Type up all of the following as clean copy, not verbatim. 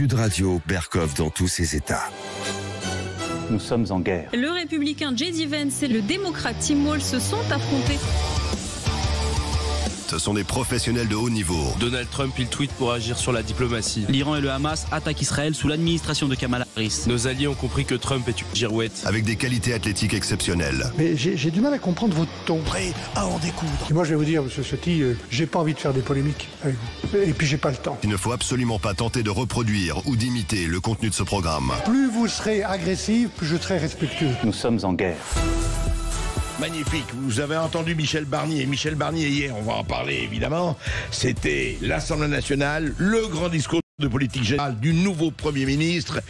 Sud Radio, Berkoff dans tous ses états. Nous sommes en guerre. Le républicain J.D. Vance et le démocrate Tim Walz se sont affrontés. Ce sont des professionnels de haut niveau. Donald Trump, il tweet pour agir sur la diplomatie. L'Iran et le Hamas attaquent Israël sous l'administration de Kamala Harris. Nos alliés ont compris que Trump est une girouette. Avec des qualités athlétiques exceptionnelles. Mais j'ai du mal à comprendre votre ton. Prêt à en découdre. Et moi je vais vous dire, monsieur Ciotti, j'ai pas envie de faire des polémiques avec vous. Et puis j'ai pas le temps. Il ne faut absolument pas tenter de reproduire ou d'imiter le contenu de ce programme. Plus vous serez agressif, plus je serai respectueux. Nous sommes en guerre. Magnifique, vous avez entendu Michel Barnier. Michel Barnier, hier, on va en parler évidemment, c'était l'Assemblée nationale, le grand discours de politique générale du nouveau Premier ministre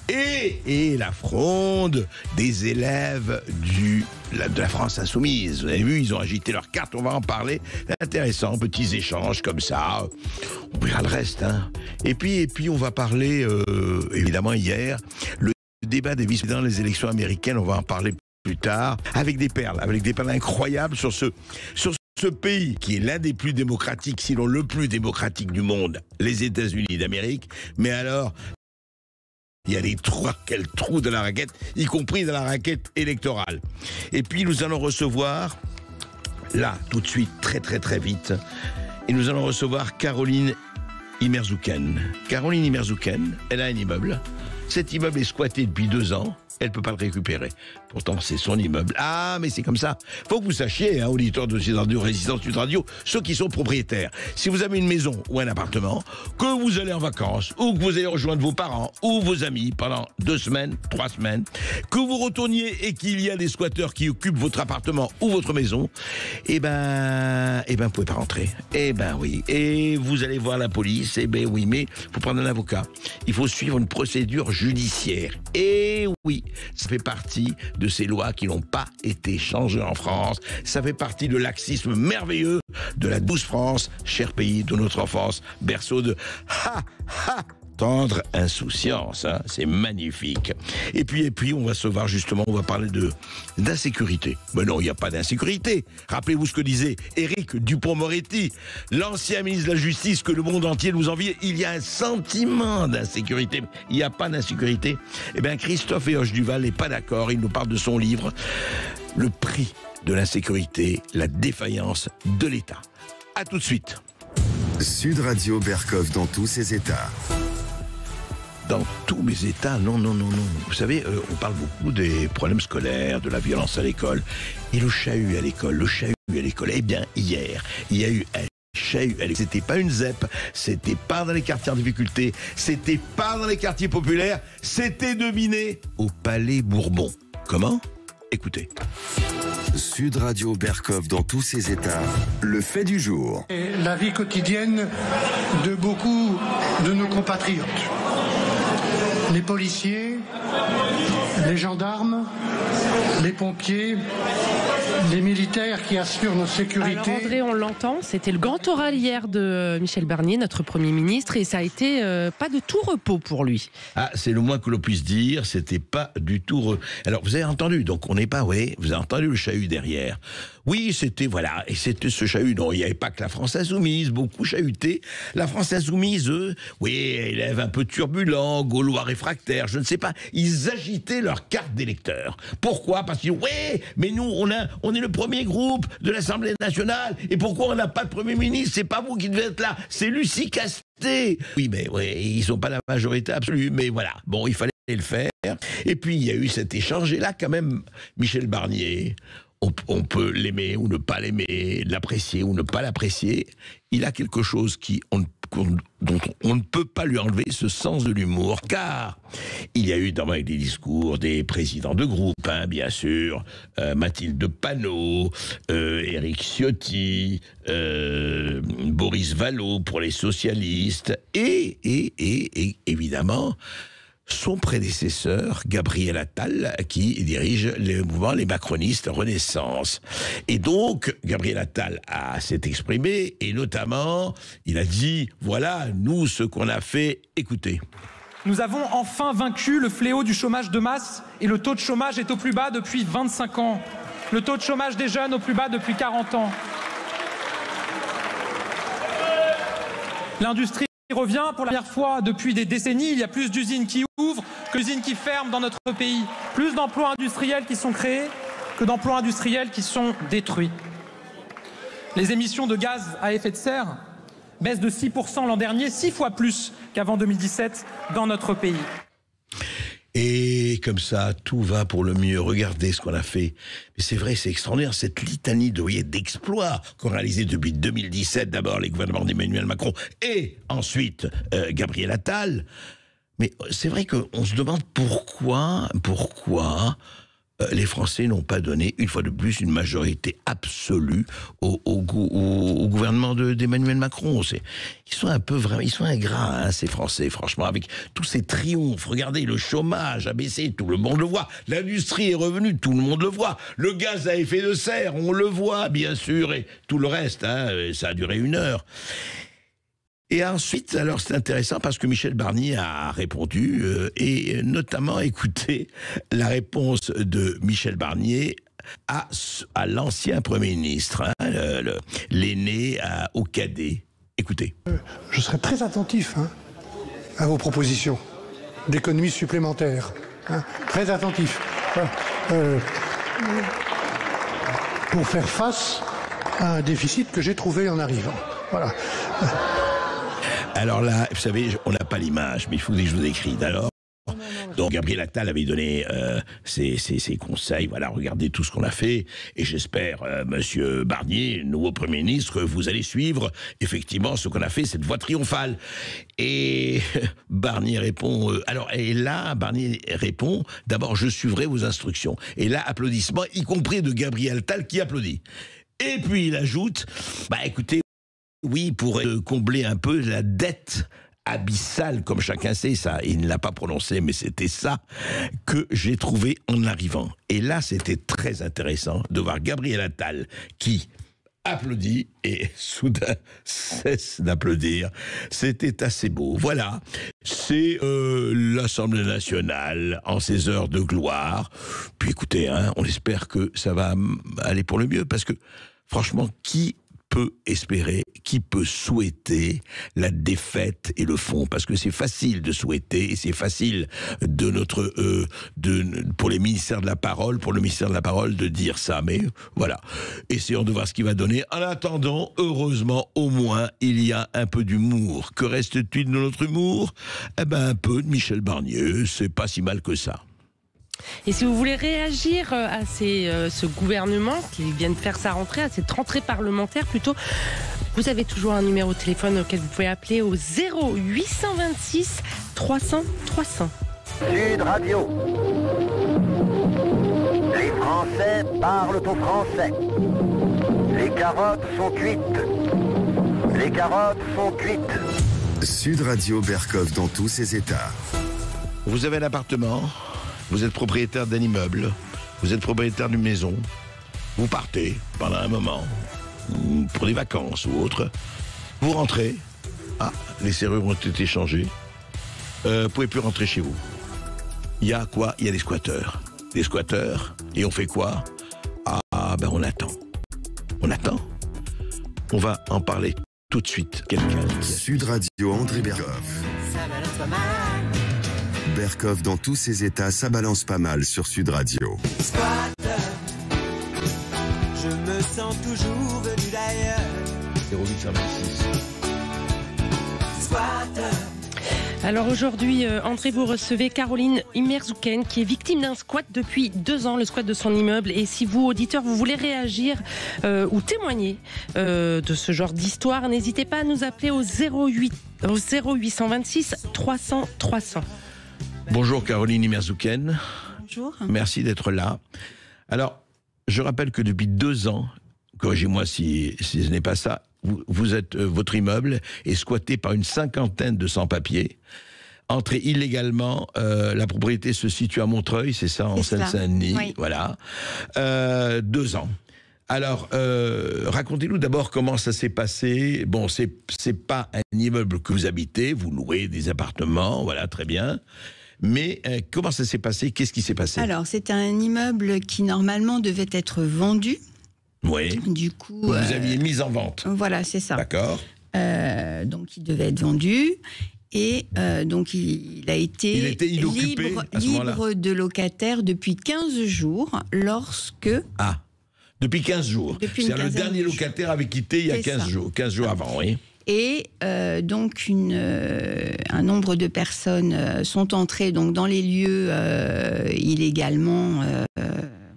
et la fronde des élèves de la France insoumise. Vous avez vu, ils ont agité leurs cartes, on va en parler. Intéressant, petits échanges comme ça, on verra le reste. Hein. Et puis on va parler, évidemment hier, le débat des vice-présidents des élections américaines, on va en parler plus tard, avec des perles incroyables sur ce pays qui est l'un des plus démocratiques, sinon le plus démocratique du monde, les États-Unis d'Amérique. Mais alors, il y a des trous, quel trou de la raquette, y compris dans la raquette électorale. Et puis nous allons recevoir, là, tout de suite, très très très vite, et nous allons recevoir Caroline Imerzouken. Caroline Imerzouken, elle a un immeuble. Cet immeuble est squatté depuis 2 ans. Elle ne peut pas le récupérer. Pourtant, c'est son immeuble. Ah, mais c'est comme ça. Faut que vous sachiez, hein, auditeurs de Sud Radio, résidents de Sud Radio, ceux qui sont propriétaires. Si vous avez une maison ou un appartement, que vous allez en vacances, ou que vous allez rejoindre vos parents ou vos amis pendant 2 semaines, 3 semaines, que vous retourniez et qu'il y a des squatteurs qui occupent votre appartement ou votre maison, eh ben, vous pouvez pas rentrer. Eh ben oui. Et vous allez voir la police. Eh ben oui, mais faut prendre un avocat. Il faut suivre une procédure judiciaire. Et oui. Ça fait partie de ces lois qui n'ont pas été changées en France. Ça fait partie de laxisme merveilleux de la douce France, cher pays de notre enfance, berceau de tendre insouciance, hein, c'est magnifique. Et puis, on va se voir justement, on va parler d'insécurité. Mais non, il n'y a pas d'insécurité. Rappelez-vous ce que disait Éric Dupond-Moretti, l'ancien ministre de la Justice que le monde entier nous envie. Il y a un sentiment d'insécurité. Il n'y a pas d'insécurité. Eh bien, Christophe Héroche-Duval n'est pas d'accord. Il nous parle de son livre, Le prix de l'insécurité, la défaillance de l'État. À tout de suite. Sud Radio, Berkoff dans tous ses états. Dans tous mes états, non. Vous savez, on parle beaucoup des problèmes scolaires, de la violence à l'école, et le chahut à l'école. Eh bien, hier, il y a eu un chahut à l'école. C'était pas une ZEP, c'était pas dans les quartiers en difficulté, c'était pas dans les quartiers populaires, c'était deviné au Palais Bourbon. Comment ? Écoutez. Sud Radio, Berkoff dans tous ses états. Le fait du jour. Et la vie quotidienne de beaucoup de nos compatriotes. Les policiers, les gendarmes, les pompiers, les militaires qui assurent nos sécurités. Alors André, on l'entend, c'était le grand oral hier de Michel Barnier, notre Premier ministre, et ça a été pas de tout repos pour lui. Ah, c'est le moins que l'on puisse dire, c'était pas du tout... Alors, vous avez entendu, donc on n'est pas... Oui, vous avez entendu le chahut derrière. Oui, c'était, voilà, et c'était ce chahut. Non, il n'y avait pas que la France insoumise, beaucoup chahuté. La France insoumise, eux, oui, élèves un peu turbulents, gaulois réfractaires, je ne sais pas. Ils agitaient leur carte d'électeur. Pourquoi ? Parce qu'ils disaient, ouais, mais nous, on est le premier groupe de l'Assemblée nationale, et pourquoi on n'a pas de Premier ministre ? C'est pas vous qui devez être là, c'est Lucie Castet. Oui, mais ouais, ils sont pas la majorité absolue, mais voilà. Bon, il fallait le faire. Et puis, il y a eu cet échange, et là, quand même, Michel Barnier... On peut l'aimer ou ne pas l'aimer, l'apprécier ou ne pas l'apprécier. Il a quelque chose dont on ne peut pas lui enlever ce sens de l'humour, car il y a eu dans des discours des présidents de groupe, hein, bien sûr, Mathilde Panot, Éric Ciotti, Boris Vallaud pour les socialistes, et évidemment... son prédécesseur, Gabriel Attal, qui dirige le mouvement Les Macronistes Renaissance. Et donc, Gabriel Attal s'est exprimé, et notamment, il a dit, voilà, nous, ce qu'on a fait, écoutez. Nous avons enfin vaincu le fléau du chômage de masse, et le taux de chômage est au plus bas depuis 25 ans. Le taux de chômage des jeunes au plus bas depuis 40 ans. L'industrie revient pour la première fois depuis des décennies. Il y a plus d'usines qui ouvrent que d'usines qui ferment dans notre pays. Plus d'emplois industriels qui sont créés que d'emplois industriels qui sont détruits. Les émissions de gaz à effet de serre baissent de 6% l'an dernier, 6 fois plus qu'avant 2017 dans notre pays. Et comme ça, tout va pour le mieux. Regardez ce qu'on a fait. Mais c'est vrai, c'est extraordinaire, cette litanie d'exploits qu'ont réalisé depuis 2017, d'abord les gouvernements d'Emmanuel Macron et ensuite Gabriel Attal. Mais c'est vrai qu'on se demande pourquoi les Français n'ont pas donné, une fois de plus, une majorité absolue au gouvernement d'Emmanuel Macron. Ils sont un peu vraiment, ils sont ingrats, hein, ces Français, franchement, avec tous ces triomphes. Regardez, le chômage a baissé, tout le monde le voit. L'industrie est revenue, tout le monde le voit. Le gaz à effet de serre, on le voit, bien sûr, et tout le reste, hein, ça a duré 1 heure. Et ensuite, alors c'est intéressant parce que Michel Barnier a répondu et notamment écoutez la réponse de Michel Barnier à l'ancien Premier ministre, hein, l'aîné au cadet. Écoutez. Je serai très attentif à vos propositions d'économies supplémentaires. Très attentif. Pour faire face à un déficit que j'ai trouvé en arrivant. Voilà. Alors là, vous savez, on n'a pas l'image, mais il faut que je vous écrive. Alors, donc Gabriel Attal avait donné ses conseils. Voilà, regardez tout ce qu'on a fait. Et j'espère, Monsieur Barnier, nouveau Premier ministre, vous allez suivre effectivement ce qu'on a fait, cette voie triomphale. Et Barnier répond. Barnier répond. D'abord, je suivrai vos instructions. Et là, applaudissements, y compris de Gabriel Attal qui applaudit. Et puis il ajoute, écoutez. Oui, pour combler un peu la dette abyssale, comme chacun sait, ça, il ne l'a pas prononcé, mais c'était ça que j'ai trouvé en arrivant. Et là, c'était très intéressant de voir Gabriel Attal qui applaudit et soudain cesse d'applaudir. C'était assez beau. Voilà, c'est l'Assemblée nationale en ses heures de gloire. Puis écoutez, on espère que ça va aller pour le mieux, parce que franchement, qui peut espérer, qui peut souhaiter la défaite et le fond, parce que c'est facile de souhaiter et c'est facile pour les ministères de la parole, pour le ministère de la parole de dire ça, mais voilà, essayons de voir ce qu'il va donner. En attendant, heureusement, au moins, il y a un peu d'humour. Que reste-t-il de notre humour ? Un peu de Michel Barnier, c'est pas si mal que ça. Et si vous voulez réagir à ce gouvernement qui vient de faire sa rentrée, à cette rentrée parlementaire plutôt, vous avez toujours un numéro de téléphone auquel vous pouvez appeler au 0826 300 300. Sud Radio. Les Français parlent au français. Les carottes sont cuites. Les carottes sont cuites. Sud Radio Berkov dans tous ses états. Vous avez un appartement ? Vous êtes propriétaire d'un immeuble, vous êtes propriétaire d'une maison, vous partez pendant un moment, pour des vacances ou autre, vous rentrez, les serrures ont été changées, vous pouvez plus rentrer chez vous. Il y a quoi ? Il y a des squatteurs. Des squatteurs, et on fait quoi ? On attend. On attend. On va en parler tout de suite. Sud Radio André Berkov. Berkov dans tous ses états, ça balance pas mal sur Sud Radio. Squatter, je me sens toujours venu d'ailleurs. 0826. Squatter. Alors aujourd'hui, André, vous recevez Caroline Imerzouken qui est victime d'un squat depuis 2 ans, le squat de son immeuble. Et si vous, auditeurs, vous voulez réagir ou témoigner de ce genre d'histoire, n'hésitez pas à nous appeler au 0826 300 300. Bonjour Caroline Imerzouken. Bonjour. Merci d'être là. Alors, je rappelle que depuis 2 ans, corrigez-moi si ce n'est pas ça, votre immeuble est squatté par une 50aine de sans-papiers. Entré illégalement, la propriété se situe à Montreuil, c'est ça, en Seine-Saint-Denis. Oui. Voilà. 2 ans. Alors, racontez-nous d'abord comment ça s'est passé. Bon, c'est pas un immeuble que vous habitez, vous louez des appartements, voilà, très bien. Mais comment ça s'est passé ? Qu'est-ce qui s'est passé ? Alors, c'est un immeuble qui normalement devait être vendu. Oui. Du coup, vous aviez mis en vente. Voilà, c'est ça. D'accord. Donc il devait être vendu. Et donc il a été inoccupé à ce moment-là. libre de locataire depuis 15 jours lorsque... Ah, depuis 15 jours. C'est-à-dire le dernier locataire avait quitté il y a 15 jours. 15 jours avant, oui. Et donc un nombre de personnes sont entrées donc, dans les lieux illégalement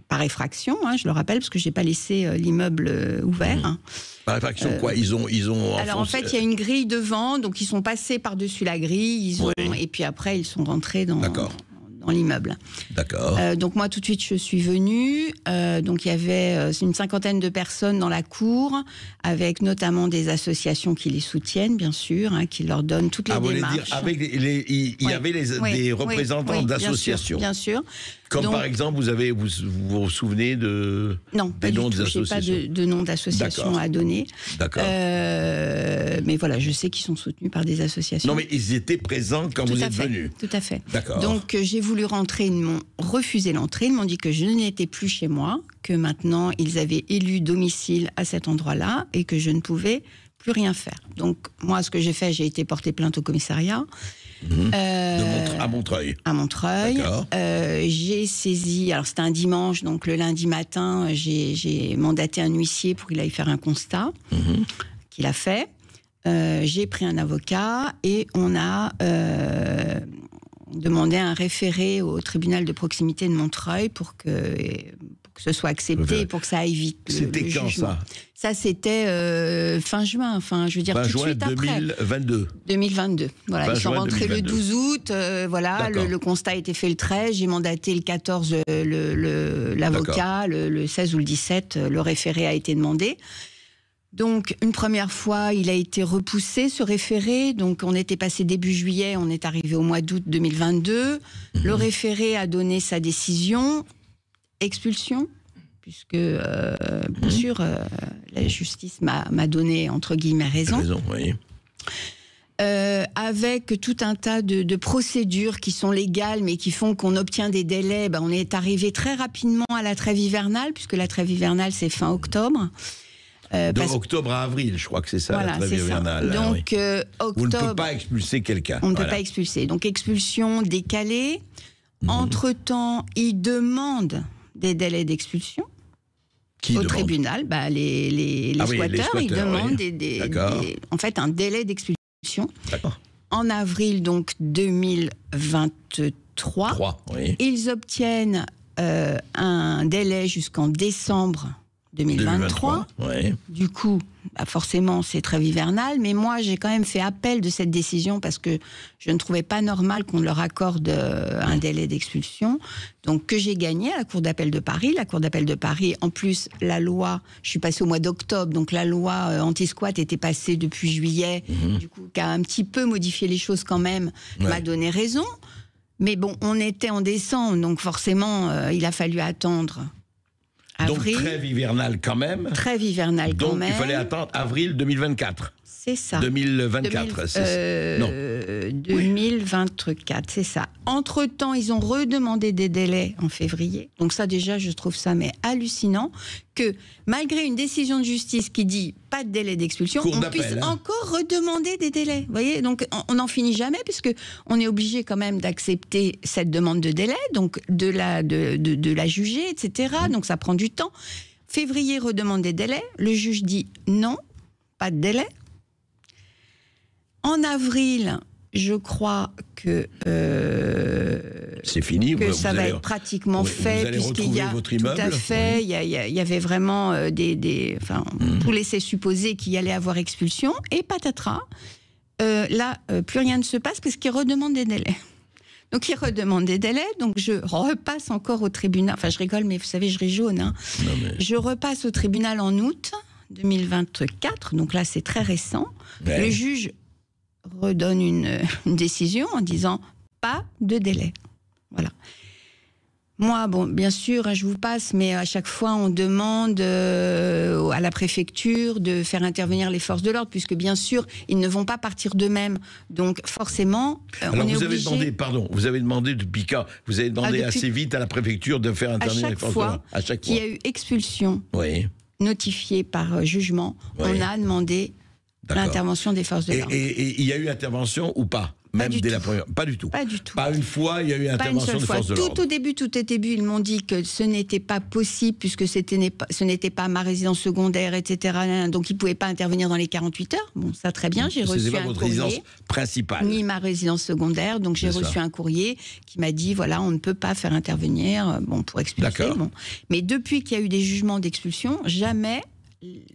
par effraction, je le rappelle, parce que je n'ai pas laissé l'immeuble ouvert. Par effraction, quoi ils ont Alors en fait, il y a une grille devant, donc ils sont passés par-dessus la grille, et puis après, ils sont rentrés dans l'immeuble. D'accord. Donc moi, tout de suite, je suis venue. Donc il y avait une cinquantaine de personnes dans la cour, avec notamment des associations qui les soutiennent, bien sûr, qui leur donnent toutes les démarches. Dire, avec il y avait des représentants d'associations. Bien sûr. Comme donc, par exemple, vous vous souvenez de des noms des associations? Je n'ai pas de nom d'association à donner. D'accord. Mais voilà, je sais qu'ils sont soutenus par des associations. Non, mais ils étaient présents quand vous êtes venus. Tout à fait. D'accord. Donc j'ai voulu rentrer, ils m'ont refusé l'entrée, ils m'ont dit que je n'étais plus chez moi, que maintenant ils avaient élu domicile à cet endroit-là et que je ne pouvais plus rien faire. Donc moi, ce que j'ai fait, j'ai été porter plainte au commissariat. À Montreuil. À Montreuil. J'ai saisi, alors c'était un dimanche, donc le lundi matin, j'ai mandaté un huissier pour qu'il aille faire un constat, qu'il a fait. J'ai pris un avocat et on a demandé un référé au tribunal de proximité de Montreuil pour que ce soit accepté et pour que ça aille vite. C'était quand jugement. Ça, c'était fin juin, je veux dire fin tout de juin suite 2022. 2022. Voilà, fin ils sont rentrés 2022. le 12 août. Voilà, le constat a été fait le 13. J'ai mandaté le 14 l'avocat, le 16 ou le 17, le référé a été demandé. Donc, une première fois, il a été repoussé, ce référé. Donc, on était passé début juillet, on est arrivé au mois d'août 2022. Le référé a donné sa décision, expulsion, puisque, bien sûr, la justice m'a donné, entre guillemets, raison. Oui. Avec tout un tas de procédures qui sont légales, mais qui font qu'on obtient des délais. On est arrivé très rapidement à la trêve hivernale, puisque la trêve hivernale, c'est fin octobre. De octobre à avril, je crois que c'est ça, voilà, la trêve hivernale. Donc, octobre... On ne peut pas expulser quelqu'un. On ne peut pas expulser. Donc, expulsion décalée. Entre-temps, ils demandent des délais d'expulsion au tribunal. Les squatteurs, ils demandent en fait, un délai d'expulsion. En avril, donc, 2023. Ils obtiennent un délai jusqu'en décembre 2023. Du coup, forcément, c'est trêve hivernale. Mais moi, j'ai quand même fait appel de cette décision parce que je ne trouvais pas normal qu'on leur accorde un délai d'expulsion. Donc, que j'ai gagné à la Cour d'appel de Paris. La Cour d'appel de Paris, en plus, la loi, je suis passée au mois d'octobre, donc la loi anti-squat était passée depuis juillet, du coup, qui a un petit peu modifié les choses quand même, m'a donné raison. Mais bon, on était en décembre, donc forcément, il a fallu attendre. Avril. Donc trêve hivernale quand même. Trêve hivernale quand même. Donc il fallait attendre avril 2024. C'est ça. 2024. Non. 2024, c'est ça. Entre-temps, ils ont redemandé des délais en février. Donc ça, déjà, je trouve ça hallucinant que malgré une décision de justice qui dit pas de délai d'expulsion, on puisse encore redemander des délais. Vous voyez, donc on n'en finit jamais puisque on est obligé quand même d'accepter cette demande de délai, donc de la juger, etc. Donc ça prend du temps. Février redemande des délais. Le juge dit non, pas de délai. En avril, je crois que c'est fini. Que ça va être pratiquement fait puisqu'il y a votre immeuble. Tout à fait. Il y avait vraiment tout laissait supposer qu'il y allait avoir expulsion et patatras. Là, plus rien ne se passe parce qu'ils redemandent des délais. Donc, ils redemandent des délais. Donc, je repasse encore au tribunal. Enfin, je rigole, mais vous savez, je ris jaune. Je repasse au tribunal en août 2024. Donc là, c'est très récent. Le juge redonne une décision en disant pas de délai. Voilà. Moi, bon, bien sûr, je vous passe, mais à chaque fois, on demande à la préfecture de faire intervenir les forces de l'ordre, puisque bien sûr, ils ne vont pas partir d'eux-mêmes. Donc, forcément, on est obligé... Vous avez demandé depuis quand? Vous avez demandé assez vite à la préfecture de faire intervenir les forces de l'ordre. À chaque fois qu'il y a eu expulsion notifiée par jugement, on a demandé l'intervention des forces de l'ordre. Et il y a eu intervention ou pas? Même dès la première. Pas du tout. Pas du tout. Pas une fois, il y a eu intervention des forces de l'ordre. Tout au début, ils m'ont dit que ce n'était pas possible puisque ce n'était pas ma résidence secondaire, etc. Donc ils ne pouvaient pas intervenir dans les 48 heures. Bon, ça très bien. J'ai reçu pas votre résidence principale. Ni ma résidence secondaire. Donc j'ai reçu un courrier qui m'a dit voilà, on ne peut pas faire intervenir. Bon, pour expulser. Bon. Mais depuis qu'il y a eu des jugements d'expulsion, jamais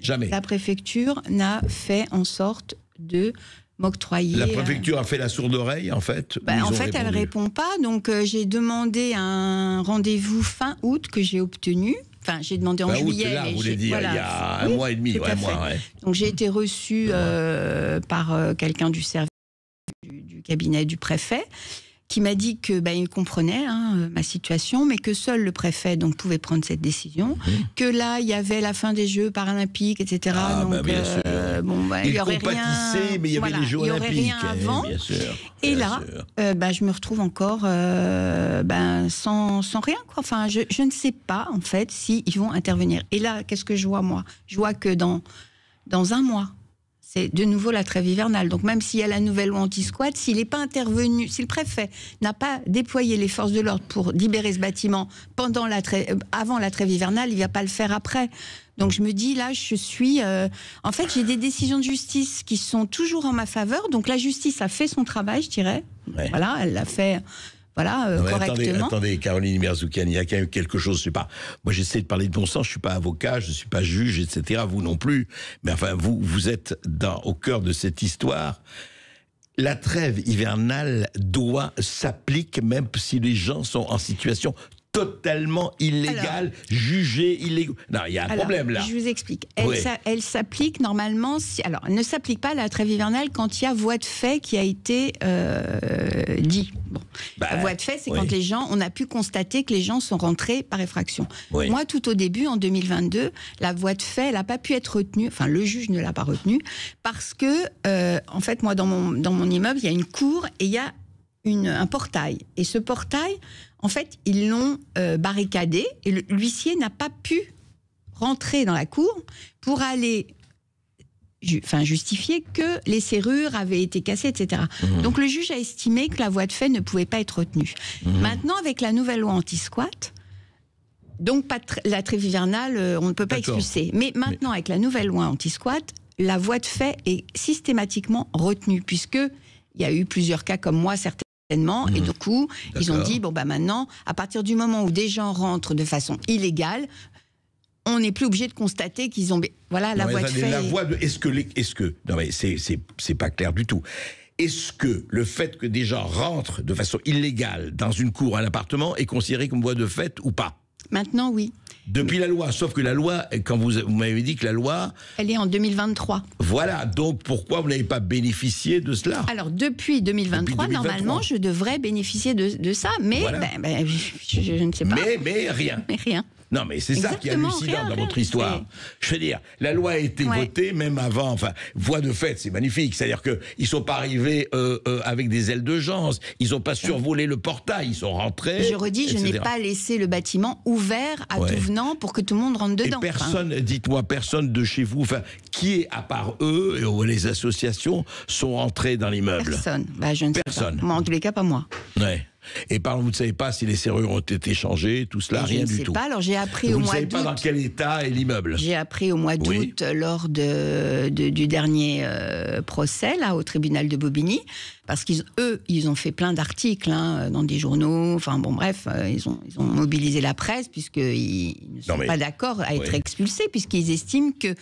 la préfecture n'a fait en sorte de m'octroyer. La préfecture a fait la sourde oreille, en fait. En fait, elle répond pas. Donc, j'ai demandé un rendez-vous fin août que j'ai obtenu. Enfin, j'ai demandé en juillet. Là, vous voulez dire, il y a un mois et demi. Donc, j'ai été reçue par quelqu'un du service du cabinet du préfet, qui m'a dit que il comprenait ma situation, mais que seul le préfet pouvait prendre cette décision, que là il y avait la fin des Jeux paralympiques, etc. Il y aurait rien, mais il y avait les Jeux olympiques, rien avant. Bien sûr, et là, je me retrouve encore sans rien, quoi. Enfin, je ne sais pas en fait si ils vont intervenir. Et là, qu'est-ce que je vois moi? Je vois que dans un mois. C'est de nouveau la trêve hivernale. Donc même s'il y a la nouvelle loi anti-squat, s'il n'est pas intervenu, si le préfet n'a pas déployé les forces de l'ordre pour libérer ce bâtiment avant la trêve hivernale, il ne va pas le faire après. Donc je me dis, là, je suis... en fait, j'ai des décisions de justice qui sont toujours en ma faveur. Donc la justice a fait son travail, je dirais. Ouais. Voilà, elle l'a fait... correctement. Attendez, Caroline Merzoukian, il y a quand même quelque chose, je sais pas. Moi, j'essaie de parler de bon sens, je suis pas avocat, je suis pas juge, etc. Vous non plus. Mais enfin, vous êtes au cœur de cette histoire. La trêve hivernale s'applique même si les gens sont en situation totalement illégale, jugée illégale. Non, il y a un problème là. Je vous explique. Elle s'applique normalement... elle ne s'applique pas à la trêve hivernale quand il y a voie de fait qui a été dit. Bon. La voie de fait, c'est quand on a pu constater que les gens sont rentrés par effraction. Oui. Moi, tout au début, en 2022, la voie de fait, elle n'a pas pu être retenue. Enfin, le juge ne l'a pas retenue parce que, en fait, moi, dans mon immeuble, il y a une cour et il y a un portail. Et ce portail, en fait, ils l'ont barricadé et l'huissier n'a pas pu rentrer dans la cour pour aller justifier que les serrures avaient été cassées, etc. Donc le juge a estimé que la voie de fait ne pouvait pas être retenue. Maintenant, avec la nouvelle loi anti-squat, donc la trêve hivernale, on ne peut pas expulser. Mais maintenant, avec la nouvelle loi anti-squat, la voie de fait est systématiquement retenue, puisqu'il y a eu plusieurs cas comme moi, certainement, et du coup, ils ont dit, maintenant, à partir du moment où des gens rentrent de façon illégale, on n'est plus obligé de constater qu'ils ont... Voilà, la voie de fait... Non, mais c'est pas clair du tout. Est-ce que le fait que des gens rentrent de façon illégale dans une cour, un appartement, est considéré comme voie de fait ou pas? Maintenant, oui. Depuis la loi, sauf que la loi, quand vous m'avez dit que la loi... Elle est en 2023. Voilà, donc pourquoi vous n'avez pas bénéficié de cela? Alors, depuis 2023, normalement, je devrais bénéficier de ça, mais je ne sais pas. Mais rien. Mais rien. Non, mais c'est ça qui est hallucinant dans votre histoire. Je veux dire, la loi a été votée même avant, enfin, voie de fait, c'est magnifique. C'est-à-dire qu'ils ne sont pas arrivés avec des ailes de janse, ils n'ont pas survolé le portail, ils sont rentrés. Je redis, je n'ai pas laissé le bâtiment ouvert à tout venant pour que tout le monde rentre dedans. Et personne, dites-moi, personne de chez vous, enfin, qui est, à part eux, et les associations, sont entrés dans l'immeuble? Personne. Je ne sais pas. Moi, en tous les cas, pas moi. Ouais. Et par exemple, vous ne savez pas si les serrures ont été changées, tout cela, rien du tout. Je ne sais pas, alors j'ai appris au mois d'août. Vous ne savez pas dans quel état est l'immeuble? J'ai appris au mois d'août, lors du dernier procès, là, au tribunal de Bobigny, parce ils ont fait plein d'articles dans des journaux, enfin bon, bref, ils ont mobilisé la presse, puisqu'ils ne sont pas d'accord à être expulsés, puisqu'ils estiment que...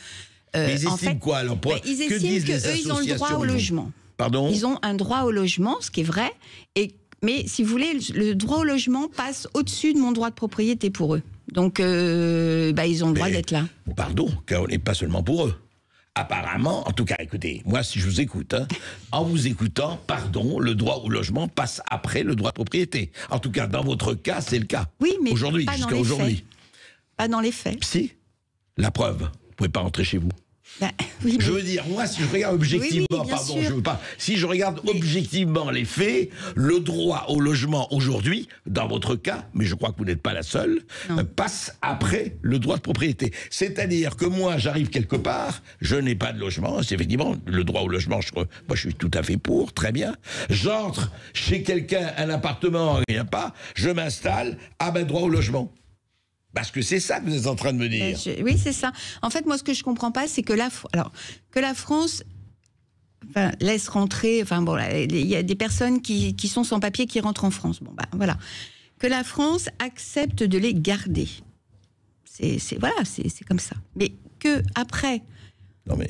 Mais ils estiment quoi alors? Ils estiment qu'eux, ils ont le droit au logement. Pardon? Ils ont un droit au logement, ce qui est vrai, mais si vous voulez, le droit au logement passe au-dessus de mon droit de propriété pour eux. Donc, ils ont le droit d'être là. Pardon, car on n'est pas seulement pour eux. Apparemment, en tout cas, écoutez, moi, si je vous écoute, en vous écoutant, pardon, le droit au logement passe après le droit de propriété. En tout cas, dans votre cas, c'est le cas. Oui, mais aujourd'hui, jusqu'à aujourd'hui. Pas dans les faits. Si, la preuve, vous ne pouvez pas rentrer chez vous. Oui, je veux dire, moi, si je regarde objectivement, si je regarde objectivement les faits, le droit au logement aujourd'hui, dans votre cas, mais je crois que vous n'êtes pas la seule, passe après le droit de propriété. C'est-à-dire que moi, j'arrive quelque part, je n'ai pas de logement, c'est effectivement le droit au logement, moi je suis tout à fait pour, très bien. J'entre chez quelqu'un, un appartement, rien pas, je m'installe, droit au logement. Parce que c'est ça que vous êtes en train de me dire. Oui, c'est ça. En fait, moi, ce que je comprends pas, c'est que la France laisse rentrer. Enfin bon, il y a des personnes qui sont sans papier qui rentrent en France. Bon, voilà. Que la France accepte de les garder. C'est comme ça. Mais que après.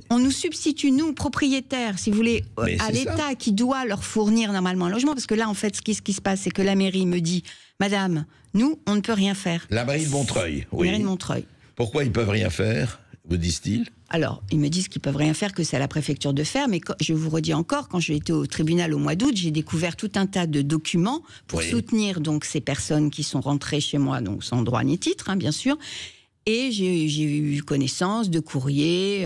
On nous substitue, nous, propriétaires, si vous voulez, à l'État qui doit leur fournir normalement un logement. Parce que là, en fait, ce qui se passe, c'est que la mairie me dit, madame, nous, on ne peut rien faire. La mairie de Montreuil, oui. La mairie de Montreuil. Pourquoi ils peuvent rien faire, vous disent-ils ? Alors, ils me disent qu'ils peuvent rien faire, que c'est à la préfecture de faire, mais je vous redis encore, quand j'ai été au tribunal au mois d'août, j'ai découvert tout un tas de documents pour soutenir donc ces personnes qui sont rentrées chez moi, donc sans droit ni titre, bien sûr. Et j'ai eu connaissance de courriers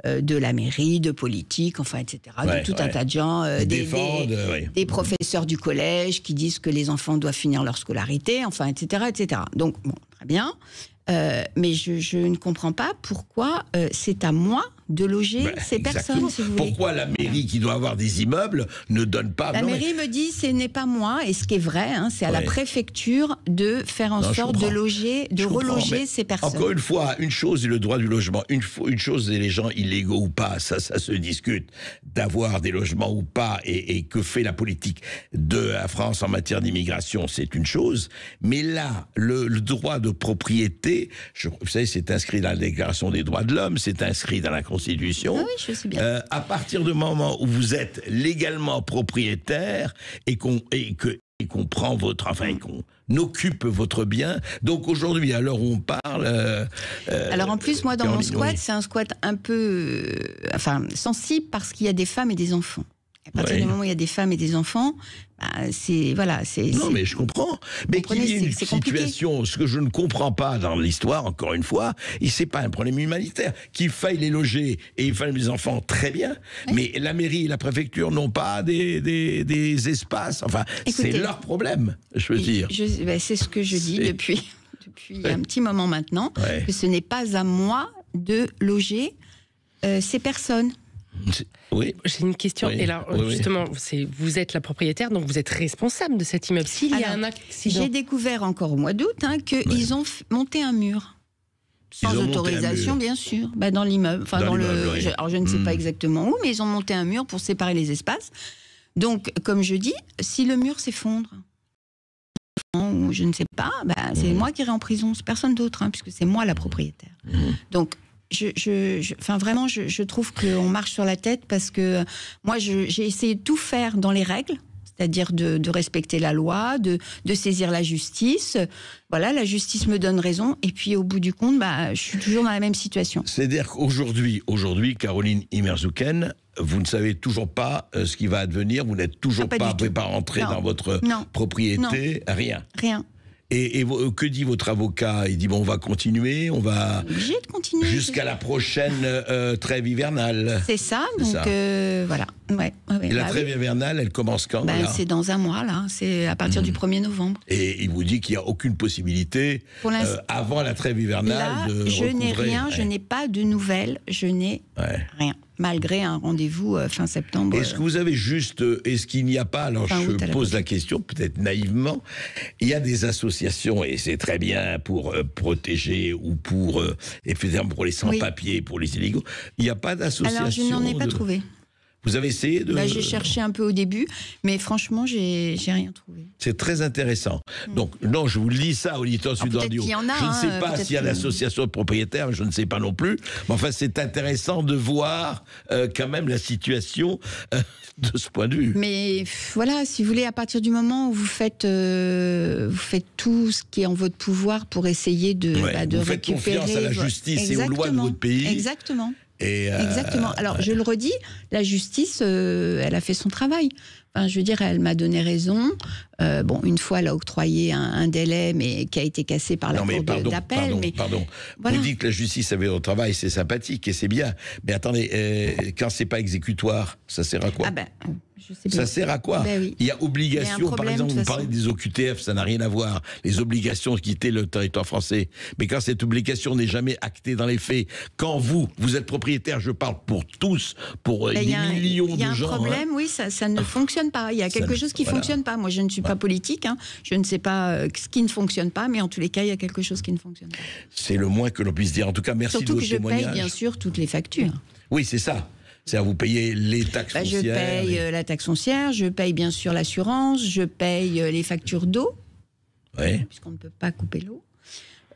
de la mairie, de politiques, enfin, etc., de tout un tas de gens, des professeurs du collège qui disent que les enfants doivent finir leur scolarité, enfin, etc., etc. Donc, bon, très bien. Mais je ne comprends pas pourquoi c'est à moi de loger ces personnes, si vous voulez. Pourquoi la mairie qui doit avoir des immeubles ne donne pas... La mairie me dit, ce n'est pas moi, et ce qui est vrai, c'est à la préfecture de faire en sorte de reloger ces personnes. Encore une fois, une chose est le droit du logement, une chose est les gens illégaux ou pas, ça se discute, d'avoir des logements ou pas, et que fait la politique de la France en matière d'immigration, c'est une chose, mais là, le droit de propriété, vous savez, c'est inscrit dans la Déclaration des droits de l'homme, c'est inscrit dans la Constitution. Ah oui, je sais bien. À partir du moment où vous êtes légalement propriétaire et qu'on prend votre, et qu'on occupe votre bien. Donc aujourd'hui, à l'heure où on parle, alors en plus, moi, dans mon squat, c'est un squat un peu, sensible parce qu'il y a des femmes et des enfants. À partir du moment où il y a des femmes et des enfants, Non, mais je comprends. Mais qu'il y ait une situation, ce que je ne comprends pas dans l'histoire, encore une fois, c'est pas un problème humanitaire. Qu'il faille les loger et il faille les enfants, très bien. Oui. Mais la mairie et la préfecture n'ont pas des espaces. Enfin, c'est leur problème, je veux dire. C'est ce que je dis depuis un petit moment maintenant, que ce n'est pas à moi de loger ces personnes. Oui. J'ai une question. Et là, justement, vous êtes la propriétaire, donc vous êtes responsable de cet immeuble. S'il y a un accident. J'ai découvert encore au mois d'août qu'ils ont monté un mur. Sans autorisation, bien sûr. Dans l'immeuble. Alors, je ne sais pas exactement où, mais ils ont monté un mur pour séparer les espaces. Donc, comme je dis, si le mur s'effondre, ou je ne sais pas, c'est moi qui irai en prison. C'est personne d'autre, puisque c'est moi la propriétaire. Donc, vraiment, je trouve qu'on marche sur la tête parce que moi, j'ai essayé de tout faire dans les règles, c'est-à-dire de respecter la loi, de saisir la justice. Voilà, la justice me donne raison. Et puis, au bout du compte, je suis toujours dans la même situation. C'est-à-dire qu'aujourd'hui, Caroline Immerzucken, vous ne savez toujours pas ce qui va advenir, vous n'êtes toujours pas rentré dans votre propriété, rien. Et que dit votre avocat ? Il dit on va continuer, on va obligé de continuer jusqu'à la prochaine trêve hivernale. C'est ça, donc voilà. Et la trêve hivernale, elle commence quand ? C'est dans un mois, là. C'est à partir du 1er novembre. Et il vous dit qu'il n'y a aucune possibilité avant la trêve hivernale de je n'ai recouvrer. rien, je n'ai pas de nouvelles, je n'ai rien. Malgré un rendez-vous fin septembre. Est-ce que vous avez est-ce qu'il n'y a pas, alors je pose la question peut-être naïvement, il y a des associations, et c'est très bien pour protéger ou pour les sans-papiers, pour les illégaux, il n'y a pas d'association. Alors je n'en ai pas trouvé. Vous avez essayé de... J'ai cherché un peu au début, mais franchement, j'ai rien trouvé. C'est très intéressant. Donc, non, je vous lis ça, auditeur Sud Radio. Je ne sais pas s'il y a l'association de propriétaires, je ne sais pas non plus. Mais enfin, c'est intéressant de voir quand même la situation de ce point de vue. Mais voilà, si vous voulez, à partir du moment où vous faites tout ce qui est en votre pouvoir pour essayer de récupérer... Vous faites confiance à la justice et aux lois de votre pays. Exactement. Exactement. Alors, je le redis, la justice, elle a fait son travail. Enfin, je veux dire, elle m'a donné raison. Bon, une fois, elle a octroyé un délai, mais qui a été cassé par la cour d'appel. Pardon. Voilà. Vous dites que la justice avait au travail, c'est sympathique et c'est bien. Mais attendez, quand c'est pas exécutoire, ça sert à quoi? Je sais bien. Ça sert à quoi? Oui. Il y a obligation, par exemple, vous parlez des OQTF, ça n'a rien à voir. Les obligations de quitter le territoire français. Mais quand cette obligation n'est jamais actée dans les faits, quand vous êtes propriétaire, je parle pour tous, pour des millions de gens. Il y a un problème, oui, ça ne fonctionne pas. Il y a quelque chose qui ne fonctionne pas. Moi, je ne suis pas politique, hein. Je ne sais pas ce qui ne fonctionne pas, mais en tous les cas, il y a quelque chose qui ne fonctionne pas. C'est le moins que l'on puisse dire. En tout cas, merci de votre témoignage. Surtout que je paye, bien sûr, toutes les factures. Oui, c'est ça. C'est-à-dire, vous payez les taxes foncières. Je paye la taxe foncière, je paye bien sûr l'assurance, je paye les factures d'eau, puisqu'on ne peut pas couper l'eau.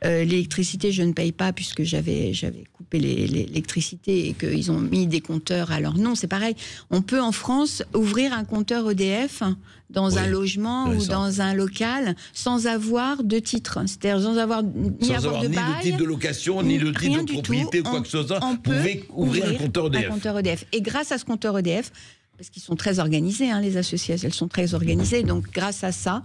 L'électricité, je ne paye pas puisque j'avais coupé l'électricité et qu'ils ont mis des compteurs à leur nom. C'est pareil. On peut en France ouvrir un compteur EDF dans un logement ou dans un local sans avoir de titre. C'est-à-dire sans avoir ni de titre de location, ni de titre de propriété ou quoi que ce soit. Vous pouvez ouvrir un compteur EDF. Et grâce à ce compteur EDF, parce qu'ils sont très organisés, hein, les associations, elles sont très organisées. Donc, grâce à ça,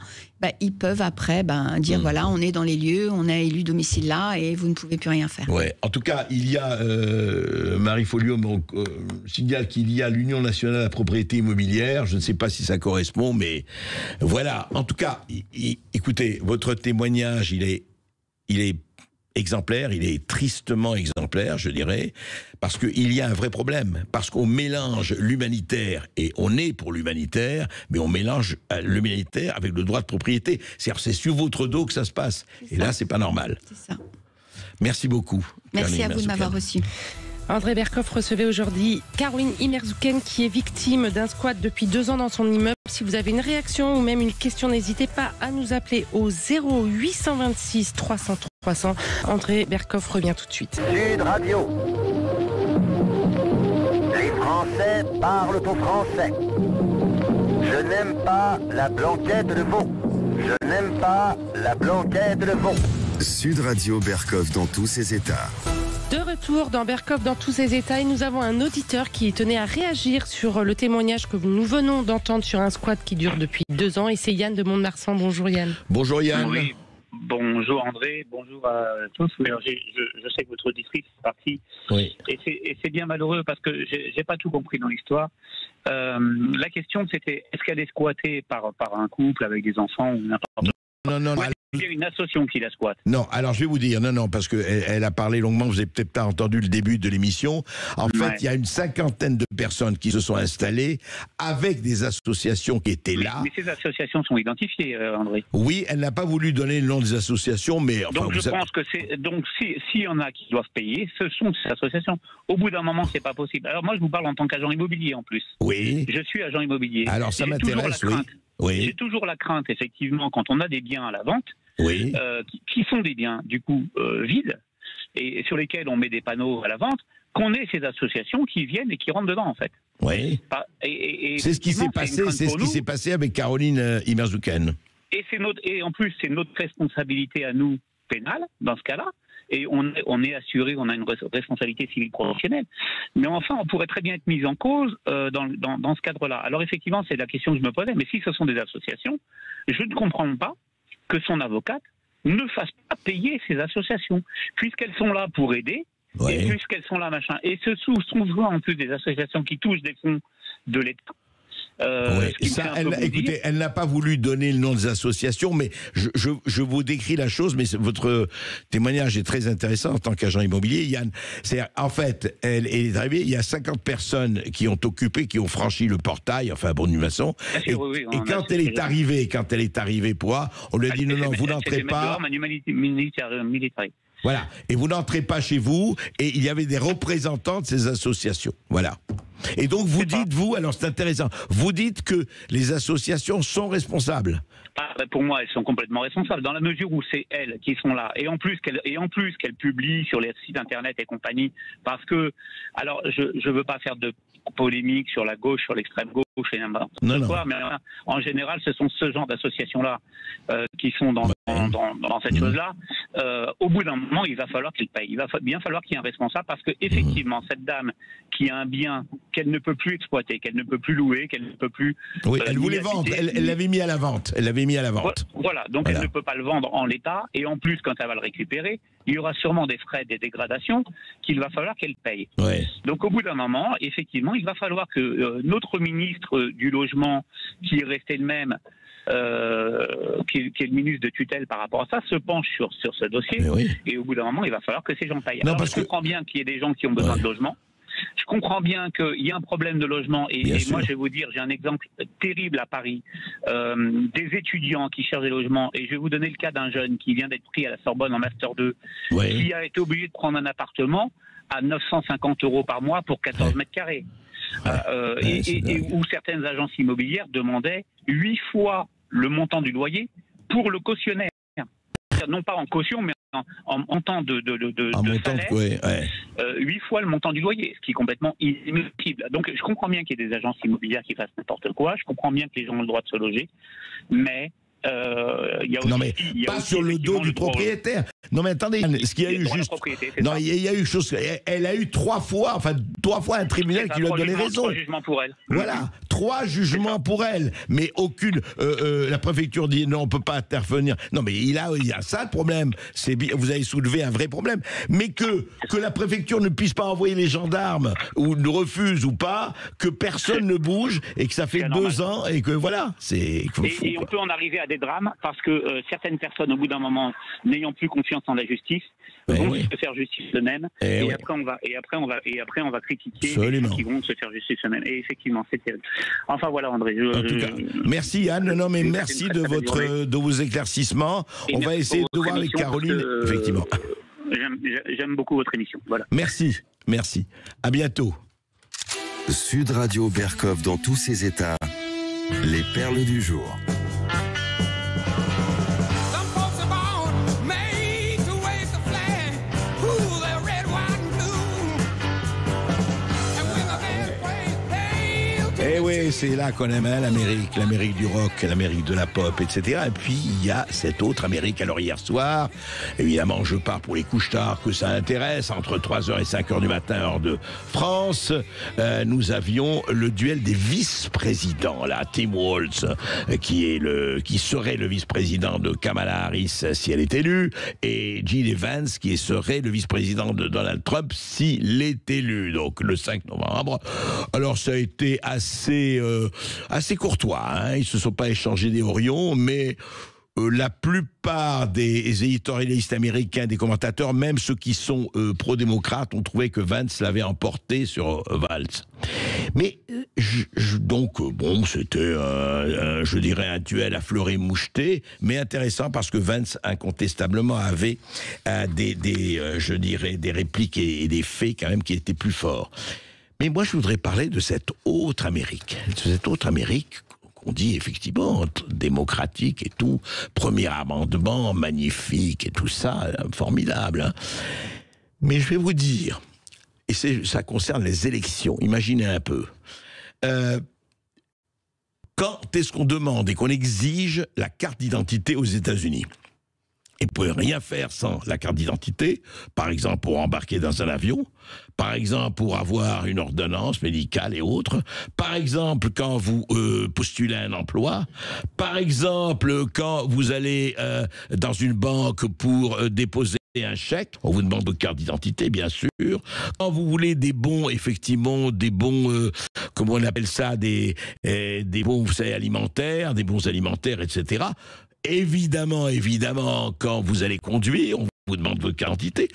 ils peuvent après dire voilà, on est dans les lieux, on a élu domicile là et vous ne pouvez plus rien faire. Ouais. En tout cas, il y a, Marie Folliot signale qu'il y a l'Union nationale de la propriété immobilière. Je ne sais pas si ça correspond, mais voilà. En tout cas, écoutez, votre témoignage, il est exemplaire, il est tristement exemplaire, je dirais, parce qu'il y a un vrai problème, parce qu'on mélange l'humanitaire, et on est pour l'humanitaire, mais on mélange l'humanitaire avec le droit de propriété. C'est sur votre dos que ça se passe. Et là, c'est pas normal. C'est ça. Merci beaucoup. Merci à vous de m'avoir reçu. André Berkoff recevait aujourd'hui Caroline Imerzouken qui est victime d'un squat depuis 2 ans dans son immeuble. Si vous avez une réaction ou même une question, n'hésitez pas à nous appeler au 0826 300 300. André Berkoff revient tout de suite. Sud Radio. Les Français parlent au français. Je n'aime pas la blanquette de veau. Je n'aime pas la blanquette de veau. Sud Radio Berkoff dans tous ses états. De retour dans Berkoff dans tous ses états et nous avons un auditeur qui tenait à réagir sur le témoignage que nous venons d'entendre sur un squat qui dure depuis 2 ans et c'est Yann de Mont-de-Marsan. Bonjour Yann. Bonjour Yann. Oui. Bonjour André, bonjour à tous. Oui, alors je sais que votre auditrice est partie. Oui. Et c'est bien malheureux parce que j'ai pas tout compris dans l'histoire. La question c'était est-ce qu'elle est squattée par un couple avec des enfants ou n'importe quoi? Non. Il y a une association qui la squatte. Non, alors je vais vous dire, non, parce qu'elle a parlé longuement, vous avez peut-être pas entendu le début de l'émission. En fait, il y a une 50aine de personnes qui se sont installées avec des associations qui étaient là. Mais ces associations sont identifiées, André. Oui, elle n'a pas voulu donner le nom des associations, mais... Enfin, donc je pense que c'est... Donc s'il y en a qui doivent payer, ce sont ces associations. Au bout d'un moment, c'est pas possible. Alors moi, je vous parle en tant qu'agent immobilier en plus. Oui. Je suis agent immobilier. Alors ça m'intéresse, oui. Oui. J'ai toujours la crainte, effectivement, quand on a des biens à la vente, qui sont des biens, du coup, vides, et sur lesquels on met des panneaux à la vente, qu'on ait ces associations qui viennent et qui rentrent dedans, en fait. Oui. C'est ce qui s'est passé, avec Caroline Imerzouken. Et en plus, c'est notre responsabilité à nous, pénale, dans ce cas-là. Et on est assuré, on a une responsabilité civile professionnelle. Mais enfin, on pourrait très bien être mis en cause dans ce cadre-là. Alors effectivement, c'est la question que je me posais. Mais si ce sont des associations, je ne comprends pas que son avocate ne fasse pas payer ces associations, puisqu'elles sont là pour aider, et puisqu'elles sont là, machin. Et ce sont souvent en plus des associations qui touchent des fonds de l'État. Écoutez, elle n'a pas voulu donner le nom des associations, mais je vous décris la chose, mais votre témoignage est très intéressant en tant qu'agent immobilier, Yann. En fait, elle est arrivée, il y a 50 personnes qui ont franchi le portail, enfin, bon, d'une façon. Et quand elle est arrivée, on lui a dit non, vous n'entrez pas. Voilà. Et vous n'entrez pas chez vous, et il y avait des représentants de ces associations. Voilà. Et donc vous dites, alors c'est intéressant, vous dites que les associations sont responsables. Pour moi, elles sont complètement responsables, dans la mesure où c'est elles qui sont là. Et en plus qu'elles publient sur les sites internet et compagnie, parce que, alors je veux pas faire de polémique sur la gauche, sur l'extrême gauche, et n'importe Non. quoi, mais en général, ce sont ce genre d'associations-là qui sont dans cette chose-là. Au bout d'un moment, il va falloir qu'ils payent. Il va bien falloir qu'il y ait un responsable parce que effectivement, cette dame qui a un bien qu'elle ne peut plus exploiter, qu'elle ne peut plus louer, qu'elle ne peut plus. Oui, elle voulait vendre. Elle l'avait mis à la vente. Elle l'avait mis à la vente. Voilà. Donc elle ne peut pas le vendre en l'état. Et en plus, quand elle va le récupérer, il y aura sûrement des frais, des dégradations qu'il va falloir qu'elle paye. Ouais. Donc au bout d'un moment, effectivement, il va falloir que notre ministre du logement, qui est resté le même, qui est le ministre de tutelle par rapport à ça, se penche sur ce dossier. Et au bout d'un moment, il va falloir que ces gens payent. Alors, je comprends bien qu'il y ait des gens qui ont besoin de logement. Je comprends bien qu'il y a un problème de logement. Et moi, je vais vous dire, j'ai un exemple terrible à Paris. Des étudiants qui cherchent des logements. Et je vais vous donner le cas d'un jeune qui vient d'être pris à la Sorbonne en Master 2, qui a été obligé de prendre un appartement à 950 € par mois pour 14 mètres carrés. Et où certaines agences immobilières demandaient 8 fois le montant du loyer pour le cautionnaire. Non pas en caution, mais en montant de salaire, 8 fois le montant du loyer, ce qui est complètement inadmissible. Donc je comprends bien qu'il y ait des agences immobilières qui fassent n'importe quoi, je comprends bien que les gens ont le droit de se loger, mais il y a aussi, pas sur le dos du propriétaire. Non mais attendez, ce qu'il y a eu juste... Non, il y a eu chose... Elle a eu 3 fois un tribunal qui lui a donné raison. 3 jugements pour elle. Voilà, 3 jugements pour elle. Mais aucune... la préfecture dit non, on ne peut pas intervenir. Non mais il y a ça le problème. Vous avez soulevé un vrai problème. Mais que la préfecture ne puisse pas envoyer les gendarmes, ou ne refuse ou pas, que personne ne bouge, et que ça fait 2 ans, et que voilà, c'est... Et on peut en arriver à des drames, parce que certaines personnes, au bout d'un moment, n'ayant plus confiance en la justice, vont se faire justice eux-mêmes, et après on va critiquer ceux qui vont se faire justice eux-mêmes. Et effectivement, c'est terrible. Enfin voilà, André. En tout cas, merci Anne. Non mais merci de vos éclaircissements. On va essayer de voir avec Caroline. Effectivement. J'aime beaucoup votre émission. Voilà. Merci. À bientôt. Sud Radio Berkov dans tous ses états. Les perles du jour. Eh oui, c'est là qu'on aime l'Amérique du rock, l'Amérique de la pop, etc. Et puis, il y a cette autre Amérique. Alors, hier soir, évidemment, je pars pour les couches tard que ça intéresse, entre 3h et 5h du matin, heure de France, nous avions le duel des vice-présidents, là, Tim Walz, qui serait le vice-président de Kamala Harris si elle est élue, et Jill Evans, qui serait le vice-président de Donald Trump s'il est élu, donc le 5 novembre. Alors, ça a été assez courtois, hein. Ils se sont pas échangés des horions, mais la plupart des éditorialistes américains, des commentateurs, même ceux qui sont pro-démocrates, ont trouvé que Vance l'avait emporté sur Valls. Mais donc bon, c'était je dirais un duel à fleur et moucheté, mais intéressant parce que Vance incontestablement avait je dirais des répliques et des faits quand même qui étaient plus forts. Mais moi, je voudrais parler de cette autre Amérique. Qu'on dit effectivement démocratique et tout, premier amendement magnifique et tout ça, formidable. Hein. Mais je vais vous dire, et ça concerne les élections, imaginez un peu. Quand est-ce qu'on demande et qu'on exige la carte d'identité aux États-Unis ? Et vous ne pouvez rien faire sans la carte d'identité, par exemple pour embarquer dans un avion, par exemple pour avoir une ordonnance médicale et autres, par exemple quand vous postulez un emploi, par exemple quand vous allez dans une banque pour déposer un chèque, on vous demande votre carte d'identité, bien sûr. Quand vous voulez des bons, effectivement, comment on appelle ça, des bons, vous savez, alimentaires, etc., Évidemment, quand vous allez conduire, on vous demande votre carte d'identité.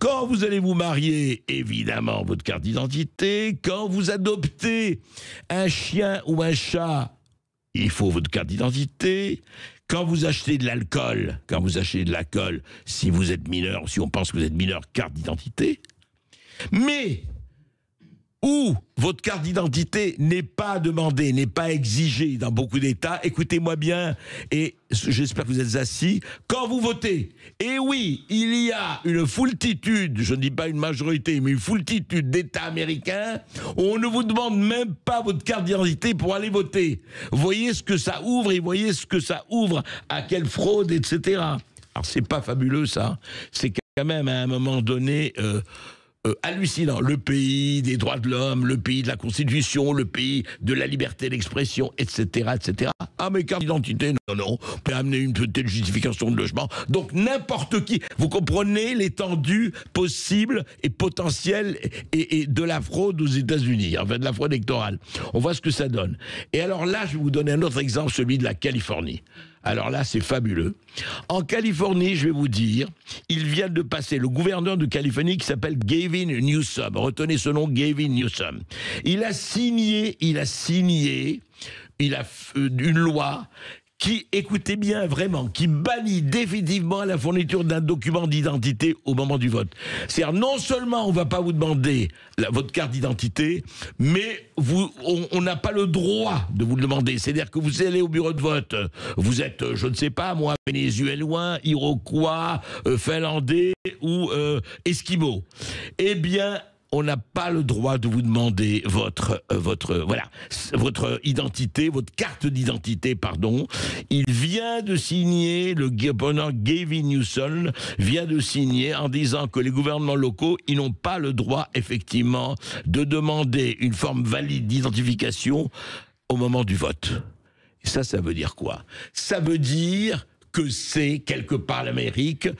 Quand vous allez vous marier, évidemment, votre carte d'identité. Quand vous adoptez un chien ou un chat, il faut votre carte d'identité. Quand vous achetez de l'alcool, si vous êtes mineur, si on pense que vous êtes mineur, carte d'identité. Mais où votre carte d'identité n'est pas demandée, n'est pas exigée dans beaucoup d'États. Écoutez-moi bien, et j'espère que vous êtes assis, quand vous votez. Et oui, il y a une foultitude, je ne dis pas une majorité, mais une foultitude d'États américains où on ne vous demande même pas votre carte d'identité pour aller voter. Vous voyez ce que ça ouvre, et voyez ce que ça ouvre, à quelle fraude, etc. Alors c'est pas fabuleux ça, c'est quand même à un moment donné... hallucinant, le pays des droits de l'homme, le pays de la Constitution, le pays de la liberté d'expression, etc., etc. Ah, mais carte d'identité, non, on peut amener une petite justification de logement. Donc n'importe qui, vous comprenez l'étendue possible et potentielle et de la fraude aux États-Unis, enfin de la fraude électorale. On voit ce que ça donne. Et alors là, je vais vous donner un autre exemple, celui de la Californie. Alors là, c'est fabuleux. En Californie, je vais vous dire, il vient de passer le gouverneur de Californie qui s'appelle Gavin Newsom. Retenez ce nom, Gavin Newsom. Il a signé une loi qui, écoutez bien vraiment, qui bannit définitivement la fourniture d'un document d'identité au moment du vote. C'est-à-dire, non seulement on ne va pas vous demander votre carte d'identité, mais on n'a pas le droit de vous le demander. C'est-à-dire que vous allez au bureau de vote, vous êtes, je ne sais pas moi, vénézuélien, iroquois, finlandais ou esquimau. Eh bien, on n'a pas le droit de vous demander votre identité, votre carte d'identité, pardon. Il vient de signer, le gouverneur Gavin Newsom vient de signer en disant que les gouvernements locaux, ils n'ont pas le droit, effectivement, de demander une forme valide d'identification au moment du vote. Et ça veut dire quoi? Ça veut dire que c'est, quelque part, l'Amérique,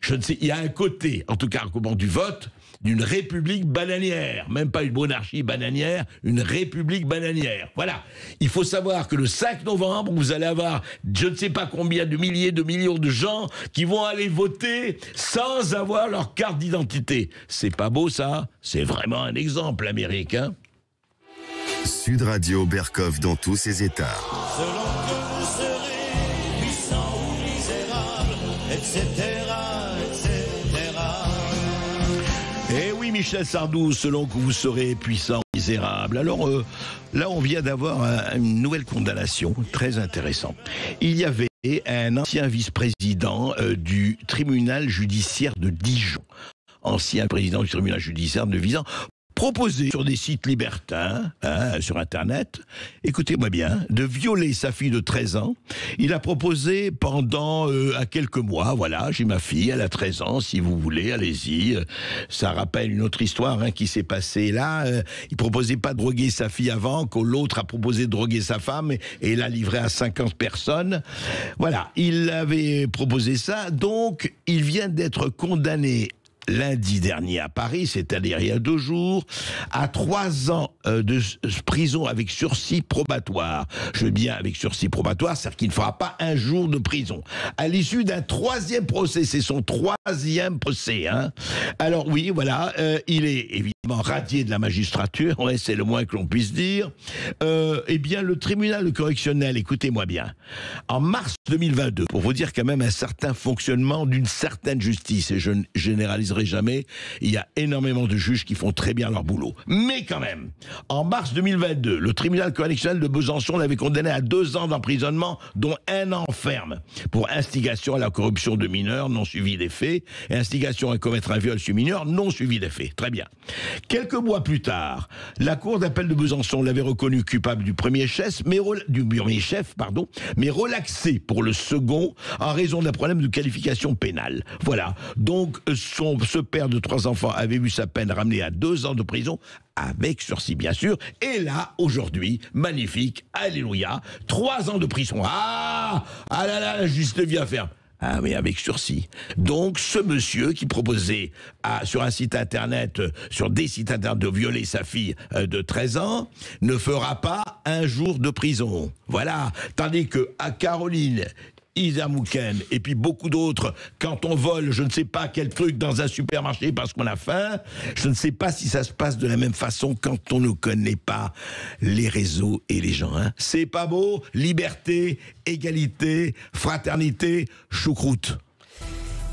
je ne sais, il y a un côté, en tout cas au moment du vote, d'une république bananière, même pas une monarchie bananière, une république bananière. Voilà. Il faut savoir que le 5 novembre, vous allez avoir je ne sais pas combien de milliers, de millions de gens qui vont aller voter sans avoir leur carte d'identité. C'est pas beau ça? C'est vraiment un exemple, l'Amérique, hein? Sud Radio Berkov dans tous ses états. Selon que vous serez puissant ou misérable, etc. Eh oui, Michel Sardou, selon que vous serez puissant, misérable. Alors là, on vient d'avoir une nouvelle condamnation très intéressante. Il y avait un ancien vice-président du tribunal judiciaire de Dijon, ancien président du tribunal judiciaire de Dijon, proposé sur des sites libertins, sur Internet, écoutez-moi bien, de violer sa fille de 13 ans. Il a proposé pendant à quelques mois, voilà, j'ai ma fille, elle a 13 ans, si vous voulez, allez-y. Ça rappelle une autre histoire qui s'est passée là. Il proposait pas de droguer sa fille avant, que l'autre a proposé de droguer sa femme et l'a livré à 50 personnes. Voilà, il avait proposé ça, donc il vient d'être condamné lundi dernier à Paris, c'est-à-dire il y a 2 jours, à 3 ans de prison avec sursis probatoire. Je veux bien avec sursis probatoire, c'est-à-dire qu'il ne fera pas 1 jour de prison. À l'issue d'un 3e procès, c'est son 3e procès. Alors oui, voilà, il est évidemment radié de la magistrature, c'est le moins que l'on puisse dire. Eh bien, le tribunal correctionnel, écoutez-moi bien, en mars 2022, pour vous dire quand même un certain fonctionnement d'une certaine justice, et je ne généraliserai jamais, il y a énormément de juges qui font très bien leur boulot. Mais quand même, en mars 2022, le tribunal correctionnel de Besançon l'avait condamné à 2 ans d'emprisonnement, dont 1 an ferme, pour instigation à la corruption de mineurs non suivi des faits, et instigation à commettre un viol sur mineur non suivi des faits. Très bien. Quelques mois plus tard, la cour d'appel de Besançon l'avait reconnu coupable du premier chef, mais relaxé pour le second en raison d'un problème de qualification pénale. Voilà. Donc, ce père de 3 enfants avait vu sa peine ramenée à 2 ans de prison, avec sursis bien sûr, et là, aujourd'hui, magnifique, alléluia, 3 ans de prison. Ah là là, la justice vient faire. Ah oui, avec sursis. Donc, ce monsieur qui proposait sur un site internet, sur des sites internet, de violer sa fille de 13 ans, ne fera pas 1 jour de prison. Voilà. Tandis que à Caroline, Isa Mouken et puis beaucoup d'autres, quand on vole je ne sais pas quel truc dans un supermarché parce qu'on a faim, je ne sais pas si ça se passe de la même façon quand on ne connaît pas les réseaux et les gens. C'est pas beau? Liberté, égalité, fraternité, choucroute.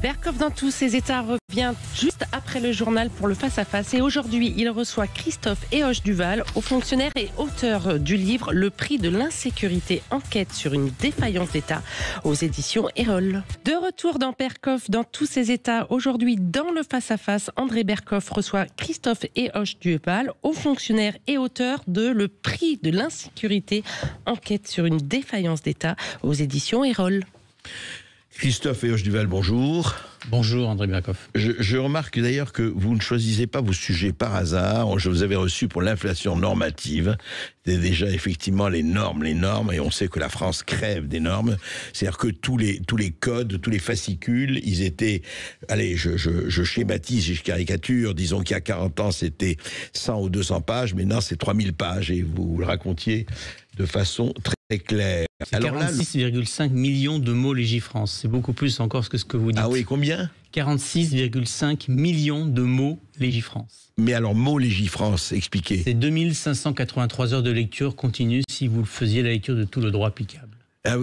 Berkoff dans tous ses états revient juste après le journal pour le face-à-face. Et aujourd'hui, il reçoit Christophe Héroche-Duval, haut fonctionnaire et auteur du livre Le prix de l'insécurité, enquête sur une défaillance d'État aux éditions Erol. De retour dans Berkoff dans tous ses états, aujourd'hui dans le face-à-face, André Berkoff reçoit Christophe Héroche-Duval, haut fonctionnaire et auteur de Le prix de l'insécurité, enquête sur une défaillance d'État aux éditions Erol. Christophe Héroche-Duval, bonjour. Bonjour André Berkoff. Je remarque d'ailleurs que vous ne choisissez pas vos sujets par hasard. Je vous avais reçu pour l'inflation normative. C'était déjà effectivement les normes, et on sait que la France crève des normes. C'est-à-dire que tous les codes, tous les fascicules, ils étaient, allez, je schématise, je caricature, disons qu'il y a 40 ans c'était 100 ou 200 pages, maintenant c'est 3000 pages, et vous le racontiez de façon très claire. C'est 46,5 millions de mots Légifrance. C'est beaucoup plus encore que ce que vous dites. Ah oui, combien ? 46,5 millions de mots Légifrance. Mais alors, mots Légifrance, expliquez. C'est 2583 heures de lecture continue si vous faisiez la lecture de tout le droit applicable.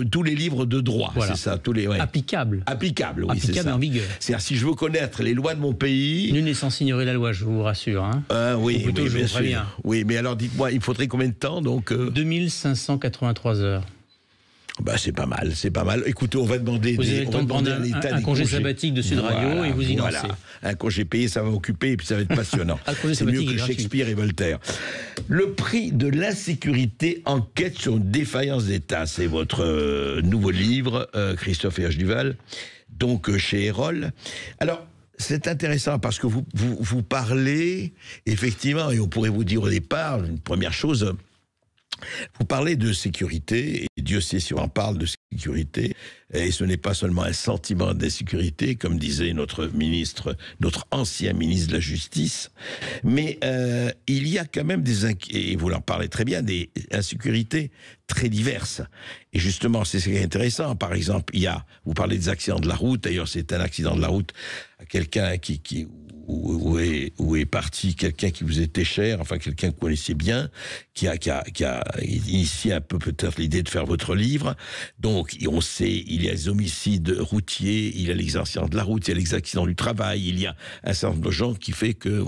Tous les livres de droit, voilà. C'est ça, tous les applicables. Applicables, oui, applicables c'est ça. En vigueur. C'est-à-dire, si je veux connaître les lois de mon pays, nul n'est censé ignorer la loi, je vous rassure. Hein. Oui, plutôt, je vous préviens. Oui, mais alors dites-moi, il faudrait combien de temps donc 2583 heures. Bah, c'est pas mal, c'est pas mal. Écoutez, on va demander vous avez le temps de prendre un congé sabbatique de Sud Radio et vous y lancez. Un congé payé, ça va m'occuper et puis ça va être passionnant. C'est mieux que Shakespeare et Voltaire. Le prix de l'insécurité, enquête sur une défaillance d'État, c'est votre nouveau livre, Christophe Héroche-Duval, donc chez Erol. Alors, c'est intéressant parce que vous parlez, effectivement, et on pourrait vous dire au départ, une première chose, vous parlez de sécurité, et Dieu sait si on parle de sécurité, et ce n'est pas seulement un sentiment d'insécurité, comme disait notre ancien ministre de la Justice, mais il y a quand même et vous en parlez très bien, des insécurités très diverses. Et justement, c'est ce qui est intéressant. Par exemple, vous parlez des accidents de la route, d'ailleurs c'est un accident de la route à quelqu'un où est parti quelqu'un qui vous était cher, enfin quelqu'un que vous connaissiez bien, qui a initié un peu peut-être l'idée de faire votre livre. Donc on sait, il y a les homicides routiers, il y a les accidents de la route, il y a les accidents du travail, il y a un certain nombre de gens qui fait que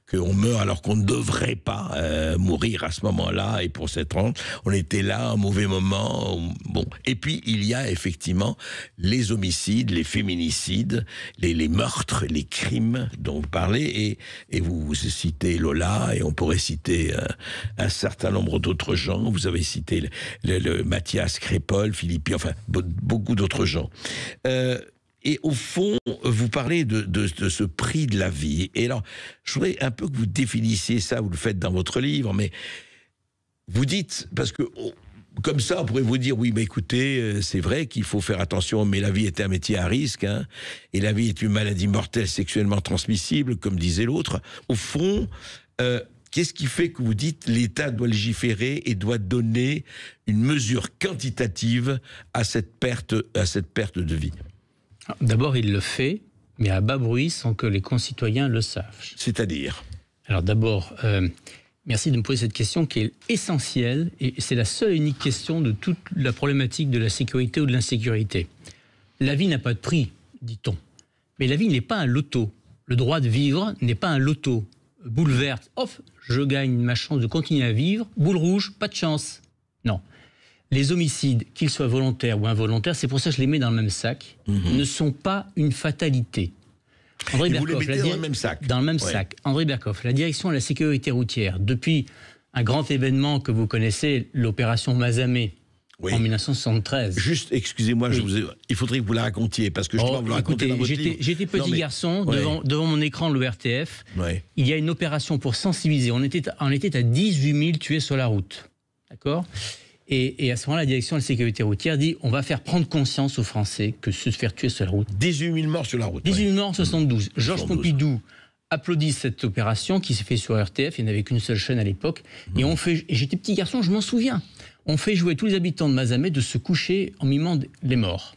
qu'on meurt alors qu'on ne devrait pas mourir à ce moment-là, et pour cette ronde, on était là, un mauvais moment. Bon. Et puis il y a effectivement les homicides, les féminicides, les meurtres, les crimes dont vous parlez, et vous citez Lola, et on pourrait citer un certain nombre d'autres gens. Vous avez cité le Mathias Crépol, Philippi, enfin beaucoup d'autres gens. Et au fond, vous parlez de ce prix de la vie. Et alors, je voudrais un peu que vous définissiez ça, vous le faites dans votre livre, mais vous dites, parce que comme ça, on pourrait vous dire, oui, mais écoutez, c'est vrai qu'il faut faire attention, mais la vie est un métier à risque, hein, et la vie est une maladie mortelle sexuellement transmissible, comme disait l'autre. Au fond, qu'est-ce qui fait que vous dites l'État doit légiférer et doit donner une mesure quantitative à cette perte de vie? D'abord, il le fait, mais à bas bruit, sans que les concitoyens le sachent. C'est-à-dire? Alors d'abord, merci de me poser cette question qui est essentielle, et c'est la seule et unique question de toute la problématique de la sécurité ou de l'insécurité. La vie n'a pas de prix, dit-on. Mais la vie n'est pas un loto. Le droit de vivre n'est pas un loto. Boule verte, off, je gagne ma chance de continuer à vivre. Boule rouge, pas de chance. Non. Les homicides, qu'ils soient volontaires ou involontaires, c'est pour ça que je les mets dans le même sac, ne sont pas une fatalité. André Berkoff, vous les mettez dans le même sac. Dans le même sac. André Berkoff, la direction de la sécurité routière, depuis un grand événement que vous connaissez, l'opération Mazamet, en 1973. Juste, excusez-moi, il faudrait que vous la racontiez, parce que je dois vous la raconter dans votre livre. J'étais petit garçon, devant mon écran de l'ORTF. Il y a une opération pour sensibiliser. On était à 18 000 tués sur la route. D'accord ? Et à ce moment-là, la direction de la sécurité routière dit on va faire prendre conscience aux Français que se faire tuer sur la route. 18 000 morts sur la route. 18 000 morts en 72. Georges Pompidou applaudit cette opération qui s'est faite sur RTF. Il n'y avait qu'une seule chaîne à l'époque. Et j'étais petit garçon, je m'en souviens. On fait jouer tous les habitants de Mazamet de se coucher en mimant les morts.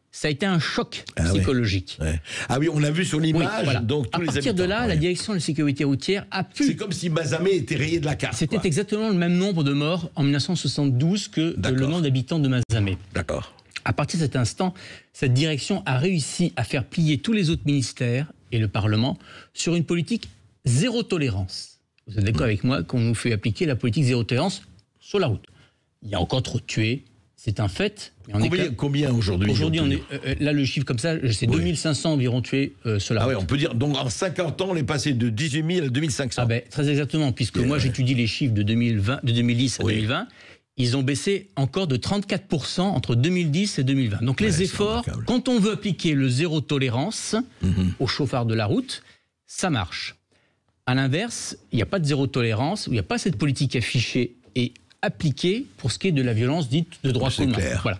Ça a été un choc psychologique. Ouais. Ah oui, on l'a vu sur l'image. Donc tous à partir de là, la direction de la sécurité routière a pu... C'est comme si Mazamet était rayé de la carte. C'était exactement le même nombre de morts en 1972 que le nombre d'habitants de Mazamet. D'accord. À partir de cet instant, cette direction a réussi à faire plier tous les autres ministères et le Parlement sur une politique zéro tolérance. Vous êtes d'accord avec moi qu'on nous fait appliquer la politique zéro tolérance sur la route? Il y a encore trop de tués, c'est un fait. Mais on combien aujourd'hui? Aujourd'hui, on est là, le chiffre comme ça, c'est 2500 environ tués sur la route. Oui, on peut dire, donc en 50 ans, on est passé de 18 000 à 2500. Ah ben, très exactement, puisque moi j'étudie les chiffres de 2010 à 2020. Ils ont baissé encore de 34% entre 2010 et 2020. Donc les efforts, quand on veut appliquer le zéro tolérance aux chauffards de la route, ça marche. À l'inverse, il n'y a pas de zéro tolérance, il n'y a pas cette politique affichée et appliquée pour ce qui est de la violence dite de droit commun. Voilà.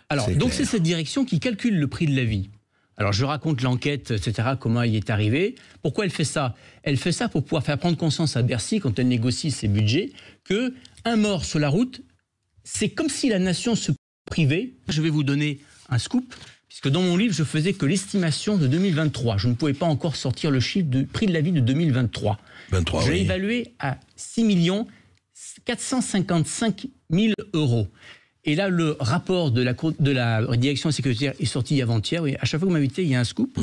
Alors, donc c'est cette direction qui calcule le prix de la vie. Alors je raconte l'enquête, etc., comment elle y est arrivée. Pourquoi elle fait ça? Elle fait ça pour pouvoir faire prendre conscience à Bercy, quand elle négocie ses budgets, qu'un mort sur la route, c'est comme si la nation se privait. Je vais vous donner un scoop, puisque dans mon livre, je faisais que l'estimation de 2023. Je ne pouvais pas encore sortir le chiffre du prix de la vie de 2023. Je l'ai évalué à 6 455 000 euros. Et là, le rapport de la direction sécuritaire est sorti avant-hier. Oui, à chaque fois que vous m'invitez, il y a un scoop.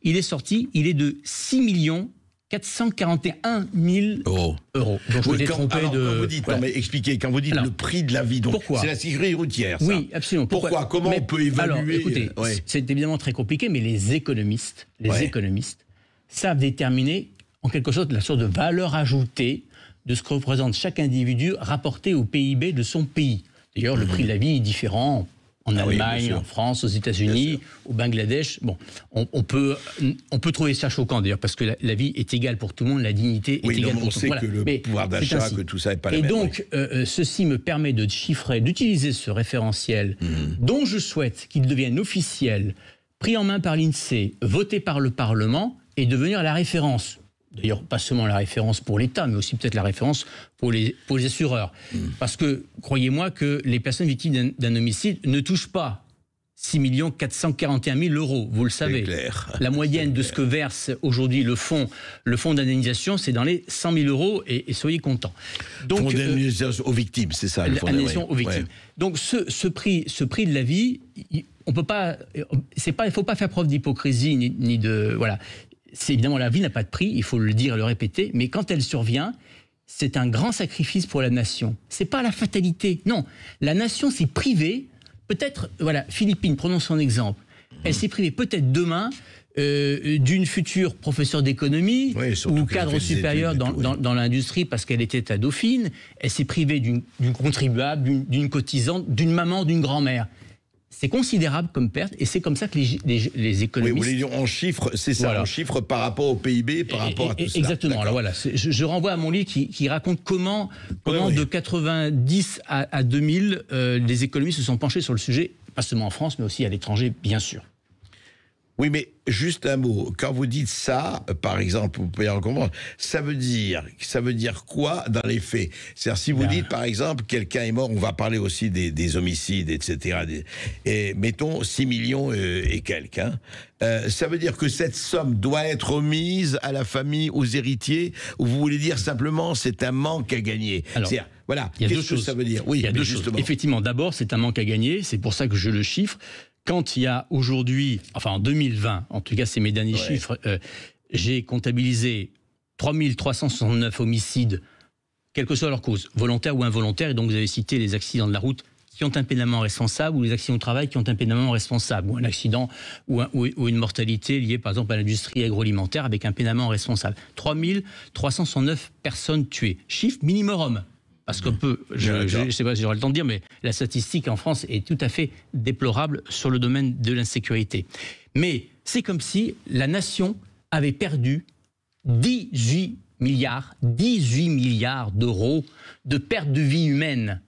Il est sorti, il est de 6 441 000 euros. Donc je m'étais trompé de... Quand vous dites, non, mais expliquez, quand vous dites le prix de la vie, donc c'est la sécurité routière, ça. Oui, absolument. Pourquoi? Comment on peut évaluer? Alors, écoutez, c'est évidemment très compliqué, mais les économistes savent déterminer, en quelque sorte, la sorte de valeur ajoutée de ce que représente chaque individu rapporté au PIB de son pays. D'ailleurs, le prix de la vie est différent en Allemagne, en France, aux États-Unis, au Bangladesh. Bon, on peut trouver ça choquant d'ailleurs, parce que la vie est égale pour tout le monde, la dignité est égale pour tout le monde. On sait que le pouvoir d'achat, que tout ça n'est pas la même. Et donc, ceci me permet de chiffrer, d'utiliser ce référentiel, dont je souhaite qu'il devienne officiel, pris en main par l'INSEE, voté par le Parlement, et devenir la référence. D'ailleurs, pas seulement la référence pour l'État, mais aussi peut-être la référence pour les assureurs. Parce que, croyez-moi, que les personnes victimes d'un homicide ne touchent pas 6 441 000 euros, vous le savez. La moyenne de ce que verse aujourd'hui le fonds d'indemnisation, c'est dans les 100 000 euros, et soyez contents. Donc, fonds d'indemnisation aux victimes, c'est ça, le fonds d'indemnisation aux victimes. Donc ce prix de la vie, on peut pas, il faut pas faire preuve d'hypocrisie ni de... Voilà. C'est évidemment, la vie n'a pas de prix, il faut le dire et le répéter, mais quand elle survient, c'est un grand sacrifice pour la nation. C'est pas la fatalité, non. La nation s'est privée, peut-être, voilà, Philippine, prenons son exemple, elle s'est privée peut-être demain d'une future professeure d'économie ou cadre supérieur dans l'industrie parce qu'elle était à Dauphine, elle s'est privée d'une contribuable, d'une cotisante, d'une maman, d'une grand-mère. C'est considérable comme perte, et c'est comme ça que les économistes... Oui, vous voulez dire en chiffres, c'est ça, en chiffres par rapport au PIB, par rapport à tout ça. Exactement, alors voilà, je renvoie à mon livre qui raconte comment de 90 à 2000, les économistes se sont penchés sur le sujet, pas seulement en France, mais aussi à l'étranger, bien sûr. Oui, mais juste un mot. Quand vous dites ça, par exemple, vous pouvez en comprendre, ça veut dire quoi dans les faits? C'est-à-dire, si vous dites, par exemple, quelqu'un est mort, on va parler aussi des homicides, etc. Et mettons 6 millions et quelques. Hein, ça veut dire que cette somme doit être remise à la famille, aux héritiers, ou vous voulez dire simplement c'est un manque à gagner? Alors, voilà, qu'est-ce que ça veut dire? Oui, il y a deux choses. Effectivement, d'abord, c'est un manque à gagner, c'est pour ça que je le chiffre. Quand il y a aujourd'hui, enfin en 2020, en tout cas c'est mes derniers chiffres, j'ai comptabilisé 3369 homicides, quelle que soit leur cause, volontaire ou involontaire, et donc vous avez cité les accidents de la route qui ont un pénalement responsable, ou les accidents au travail qui ont un pénalement responsable, ou un accident ou une mortalité liée par exemple à l'industrie agroalimentaire avec un pénalement responsable. 3369 personnes tuées, chiffre minimum. Parce qu'on peut, je ne sais pas si j'aurai le temps de dire, mais la statistique en France est tout à fait déplorable sur le domaine de l'insécurité. Mais c'est comme si la nation avait perdu 18 milliards d'euros de perte de vie humaine.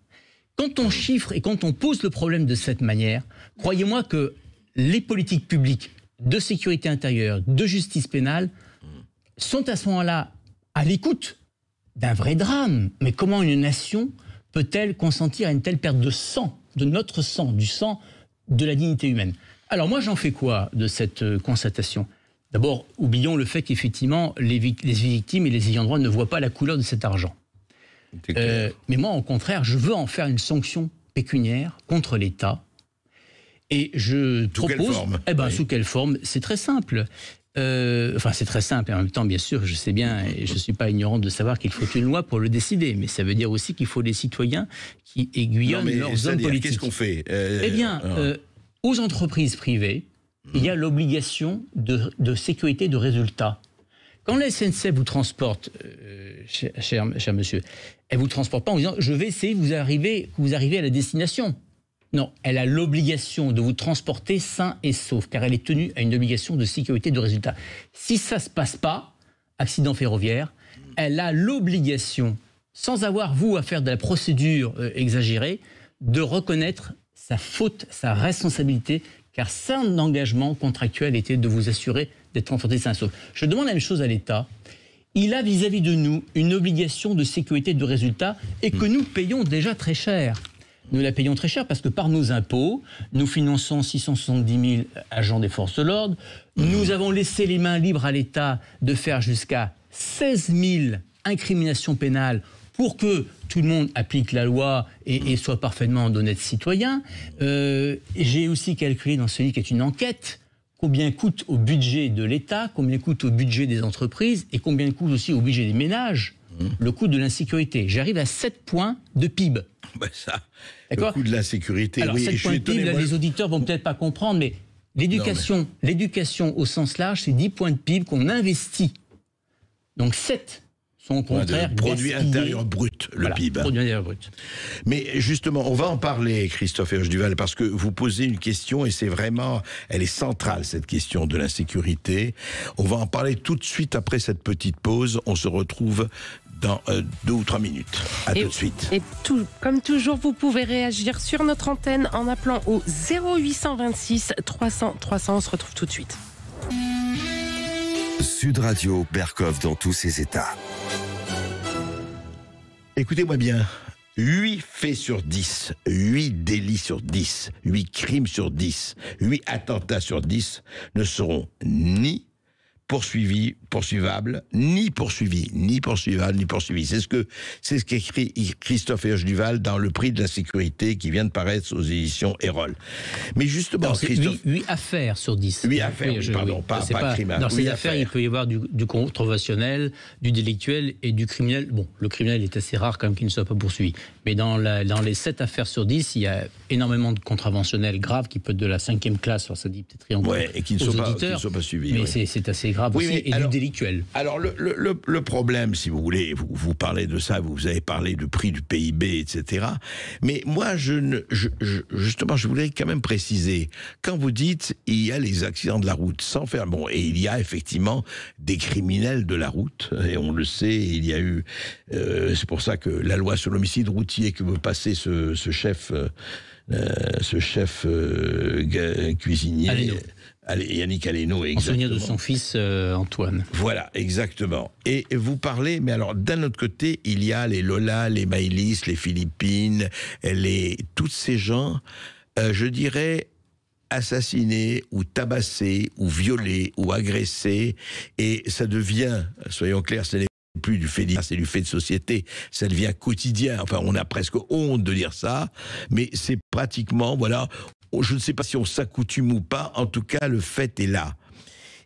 Quand on chiffre et quand on pose le problème de cette manière, croyez-moi que les politiques publiques de sécurité intérieure, de justice pénale, sont à ce moment-là à l'écoute d'un vrai drame. Mais comment une nation peut-elle consentir à une telle perte de sang, de notre sang, du sang de la dignité humaine? Alors moi, j'en fais quoi de cette constatation? D'abord, oublions le fait qu'effectivement, les victimes et les ayants droit ne voient pas la couleur de cet argent. Mais moi, au contraire, je veux en faire une sanction pécuniaire contre l'État. Et je Sous quelle propose... forme? Sous quelle forme? C'est très simple. C'est très simple. Et en même temps, bien sûr, je sais bien, et je ne suis pas ignorant de savoir qu'il faut une loi pour le décider. Mais ça veut dire aussi qu'il faut des citoyens qui aiguillonnent leurs hommes politiques. Qu'est-ce qu'on fait? Aux entreprises privées, il y a l'obligation de sécurité de résultat. Quand la SNCF vous transporte, cher monsieur, elle ne vous transporte pas en disant « je vais essayer que vous arriviez à la destination ». Non, elle a l'obligation de vous transporter sain et sauf, car elle est tenue à une obligation de sécurité de résultat. Si ça ne se passe pas, accident ferroviaire, elle a l'obligation, sans avoir vous à faire de la procédure exagérée, de reconnaître sa faute, sa responsabilité, car son engagement contractuel était de vous assurer d'être transporté sain et sauf. Je demande la même chose à l'État. Il a vis-à-vis de nous une obligation de sécurité de résultat et que nous payons déjà très cher. Nous la payons très cher parce que par nos impôts, nous finançons 670 000 agents des forces de l'ordre. Nous avons laissé les mains libres à l'État de faire jusqu'à 16 000 incriminations pénales pour que tout le monde applique la loi et soit parfaitement d'honnêtes citoyens. J'ai aussi calculé dans ce livre qui est une enquête combien coûte au budget de l'État, combien coûte au budget des entreprises et combien coûte aussi au budget des ménages le coût de l'insécurité. J'arrive à 7 points de PIB. Le coût de l'insécurité. Alors, 7 points de PIB, là, les auditeurs vont peut-être pas comprendre, mais l'éducation au sens large, c'est 10 points de PIB qu'on investit. Donc 7 sont au contraire produit intérieur brut, le PIB. Produit intérieur brut. Mais justement, on va en parler, Christophe Herge-Duval, parce que vous posez une question et c'est vraiment, elle est centrale, cette question de l'insécurité. On va en parler tout de suite après cette petite pause. On se retrouve dans 2 ou 3 minutes. À tout de suite. Et comme toujours, vous pouvez réagir sur notre antenne en appelant au 0826 300 300. On se retrouve tout de suite. Sud Radio, Berkov dans tous ses états. Écoutez-moi bien, 8 faits sur 10, 8 délits sur 10, 8 crimes sur 10, 8 attentats sur 10 ne seront ni poursuivables, ni poursuivables. C'est ce qu'écrit Christophe Herge-Duval dans Le Prix de la sécurité qui vient de paraître aux éditions Erol. Mais justement, Christophe... 8 affaires sur 10. 8 affaires, pas crime. Dans ces affaires, il peut y avoir du controversionnel, du délictuel et du criminel. Bon, le criminel est assez rare quand même qu'il ne soit pas poursuivi. Mais dans les 7 affaires sur 10, il y a énormément de contraventionnels graves qui peuvent être de la 5e classe, alors ça dit peut-être rien et qui ne soient pas suivis. Mais c'est assez grave aussi, et du délictuel. Alors le problème, si vous voulez, vous parlez de ça, vous avez parlé du prix du PIB, etc. Mais moi, justement, je voulais quand même préciser, quand vous dites il y a les accidents de la route, sans faire et il y a effectivement des criminels de la route, et on le sait, il y a eu, c'est pour ça que la loi sur l'homicide routier que veut passer ce chef cuisinier. Yannick Aleno, en souvenir de son fils Antoine. Voilà, exactement. Et vous parlez, mais alors d'un autre côté, il y a les Lola, les Maïlis, les Philippines, tous ces gens, je dirais, assassinés ou tabassés ou violés ou agressés, et ça devient, soyons clairs, ce n'est plus du fait d'hier, c'est du fait de société, ça devient quotidien, enfin on a presque honte de dire ça, mais c'est pratiquement, voilà, je ne sais pas si on s'accoutume ou pas, en tout cas le fait est là.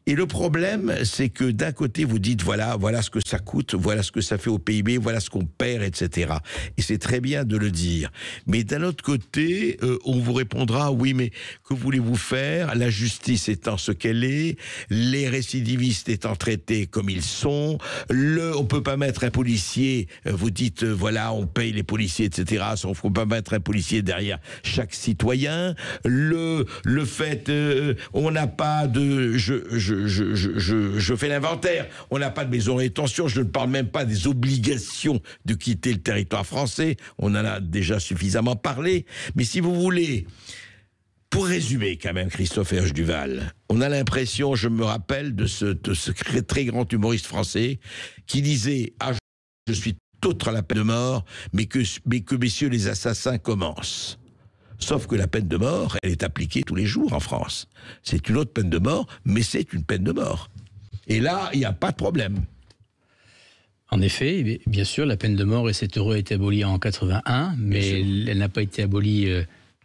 Et le problème, c'est que d'un côté, vous dites, voilà ce que ça coûte, voilà ce que ça fait au PIB, voilà ce qu'on perd, etc. Et c'est très bien de le dire. Mais d'un autre côté, on vous répondra, oui, mais que voulez-vous faire? La justice étant ce qu'elle est, les récidivistes étant traités comme ils sont, on peut pas mettre un policier, vous dites, voilà, on paye les policiers, etc. On ne peut pas mettre un policier derrière chaque citoyen. Le fait, on n'a pas de... Je fais l'inventaire. On n'a pas de maison de rétention. Je ne parle même pas des obligations de quitter le territoire français. On en a déjà suffisamment parlé. Mais si vous voulez, pour résumer quand même, Christophe Herge-Duval, on a l'impression, je me rappelle de ce très grand humoriste français qui disait « Ah, je suis contre la peine de mort, mais que messieurs les assassins commencent ». Sauf que la peine de mort, elle est appliquée tous les jours en France. C'est une autre peine de mort, mais c'est une peine de mort. Et là, il n'y a pas de problème. En effet, bien sûr, la peine de mort, et c'est heureux, a été abolie en 81, mais elle n'a pas été abolie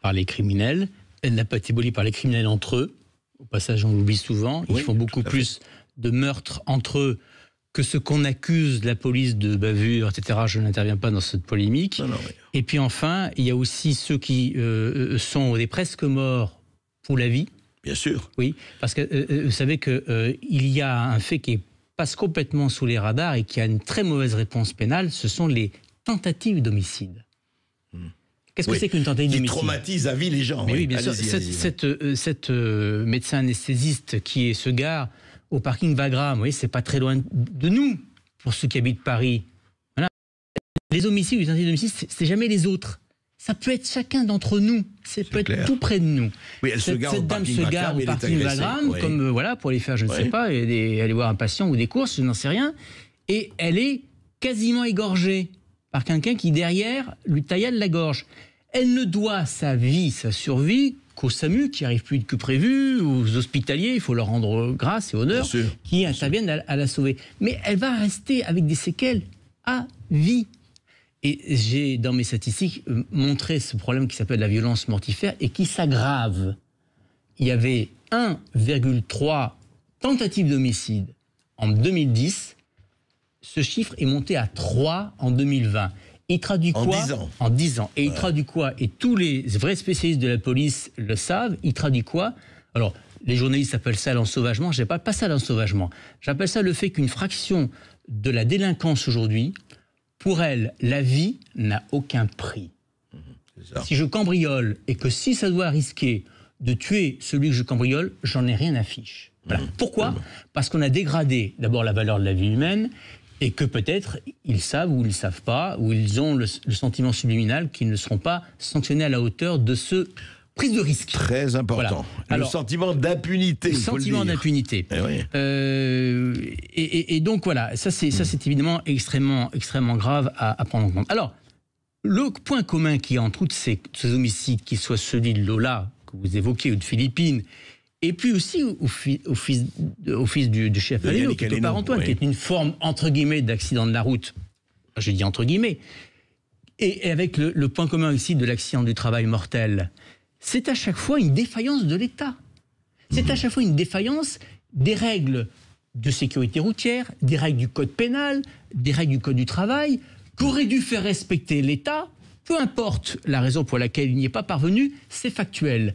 par les criminels. Elle n'a pas été abolie par les criminels entre eux. Au passage, on l'oublie souvent. Ils font beaucoup plus de meurtres entre eux que ce qu'on accuse la police de bavure, etc. Je n'interviens pas dans cette polémique. Et puis enfin, il y a aussi ceux qui sont des presque morts pour la vie. Bien sûr. Oui, parce que vous savez qu'il y a un fait qui passe complètement sous les radars et qui a une très mauvaise réponse pénale, ce sont les tentatives d'homicide. Qu'est-ce que c'est qu'une tentative d'homicide ? Qui traumatise à vie les gens. Mais oui, bien sûr. Cette médecin anesthésiste qui se gare au parking Wagram, oui, c'est pas très loin de nous, pour ceux qui habitent Paris. Voilà. Les homicides, les tentatives d'homicide, c'est jamais les autres. Ça peut être chacun d'entre nous. Ça peut être tout près de nous. Oui, elle se gare au parking Wagram, comme voilà, pour aller faire, je ne sais pas, aller voir un patient ou des courses, je n'en sais rien. Et elle est quasiment égorgée par quelqu'un qui, derrière, lui taillade la gorge. Elle ne doit sa vie, sa survie, qu'au SAMU, qui arrive plus vite que prévu, aux hospitaliers, il faut leur rendre grâce et honneur, qui interviennent à la sauver. Mais elle va rester avec des séquelles à vie. Et j'ai, dans mes statistiques, montré ce problème qui s'appelle la violence mortifère et qui s'aggrave. Il y avait 1,3 tentatives d'homicide en 2010. Ce chiffre est monté à 3 en 2020. Il traduit quoi ? En 10 ans. Et il traduit quoi ? Et tous les vrais spécialistes de la police le savent. Il traduit quoi ? Alors, les journalistes appellent ça l'ensauvagement. Je n'appelle pas ça l'ensauvagement. J'appelle ça le fait qu'une fraction de la délinquance aujourd'hui, pour elle, la vie n'a aucun prix. Si je cambriole et que si ça doit risquer de tuer celui que je cambriole, j'en ai rien à fiche. Voilà. Pourquoi ? Parce qu'on a dégradé d'abord la valeur de la vie humaine et que peut-être ils savent ou ils ne savent pas, ou ils ont le sentiment subliminal qu'ils ne seront pas sanctionnés à la hauteur de ce prise de risque. Très important. Voilà. Alors, le sentiment d'impunité. Le sentiment d'impunité. Et donc voilà, ça c'est évidemment extrêmement grave à prendre en compte. Alors, le point commun qui est entre tous ces homicides, qu'il soit celui de Lola, que vous évoquez, ou de Philippines, et puis aussi au fils du chef Aleno, qui est au père Antoine, qui est une forme, entre guillemets, d'accident de la route. Je dis entre guillemets. Et avec le point commun aussi de l'accident du travail mortel, c'est à chaque fois une défaillance de l'État. C'est à chaque fois une défaillance des règles de sécurité routière, des règles du code pénal, des règles du code du travail, qu'aurait dû faire respecter l'État, peu importe la raison pour laquelle il n'y est pas parvenu, c'est factuel.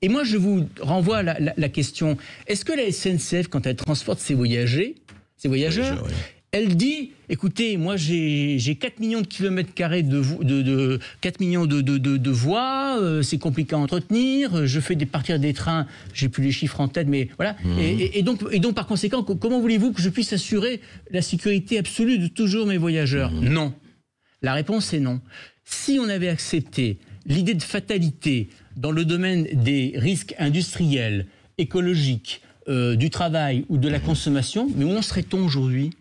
Et moi, je vous renvoie à la question, est-ce que la SNCF, quand elle transporte ses voyageurs, elle dit, écoutez, moi j'ai 4 millions de kilomètres carrés 4 millions de voies, c'est compliqué à entretenir, je fais partir des trains, j'ai plus les chiffres en tête, mais voilà. Et donc par conséquent, comment voulez-vous que je puisse assurer la sécurité absolue de toujours mes voyageurs ? Non. La réponse est non. Si on avait accepté l'idée de fatalité dans le domaine des risques industriels, écologiques, du travail ou de la consommation, mais où en serait-on aujourd'hui ?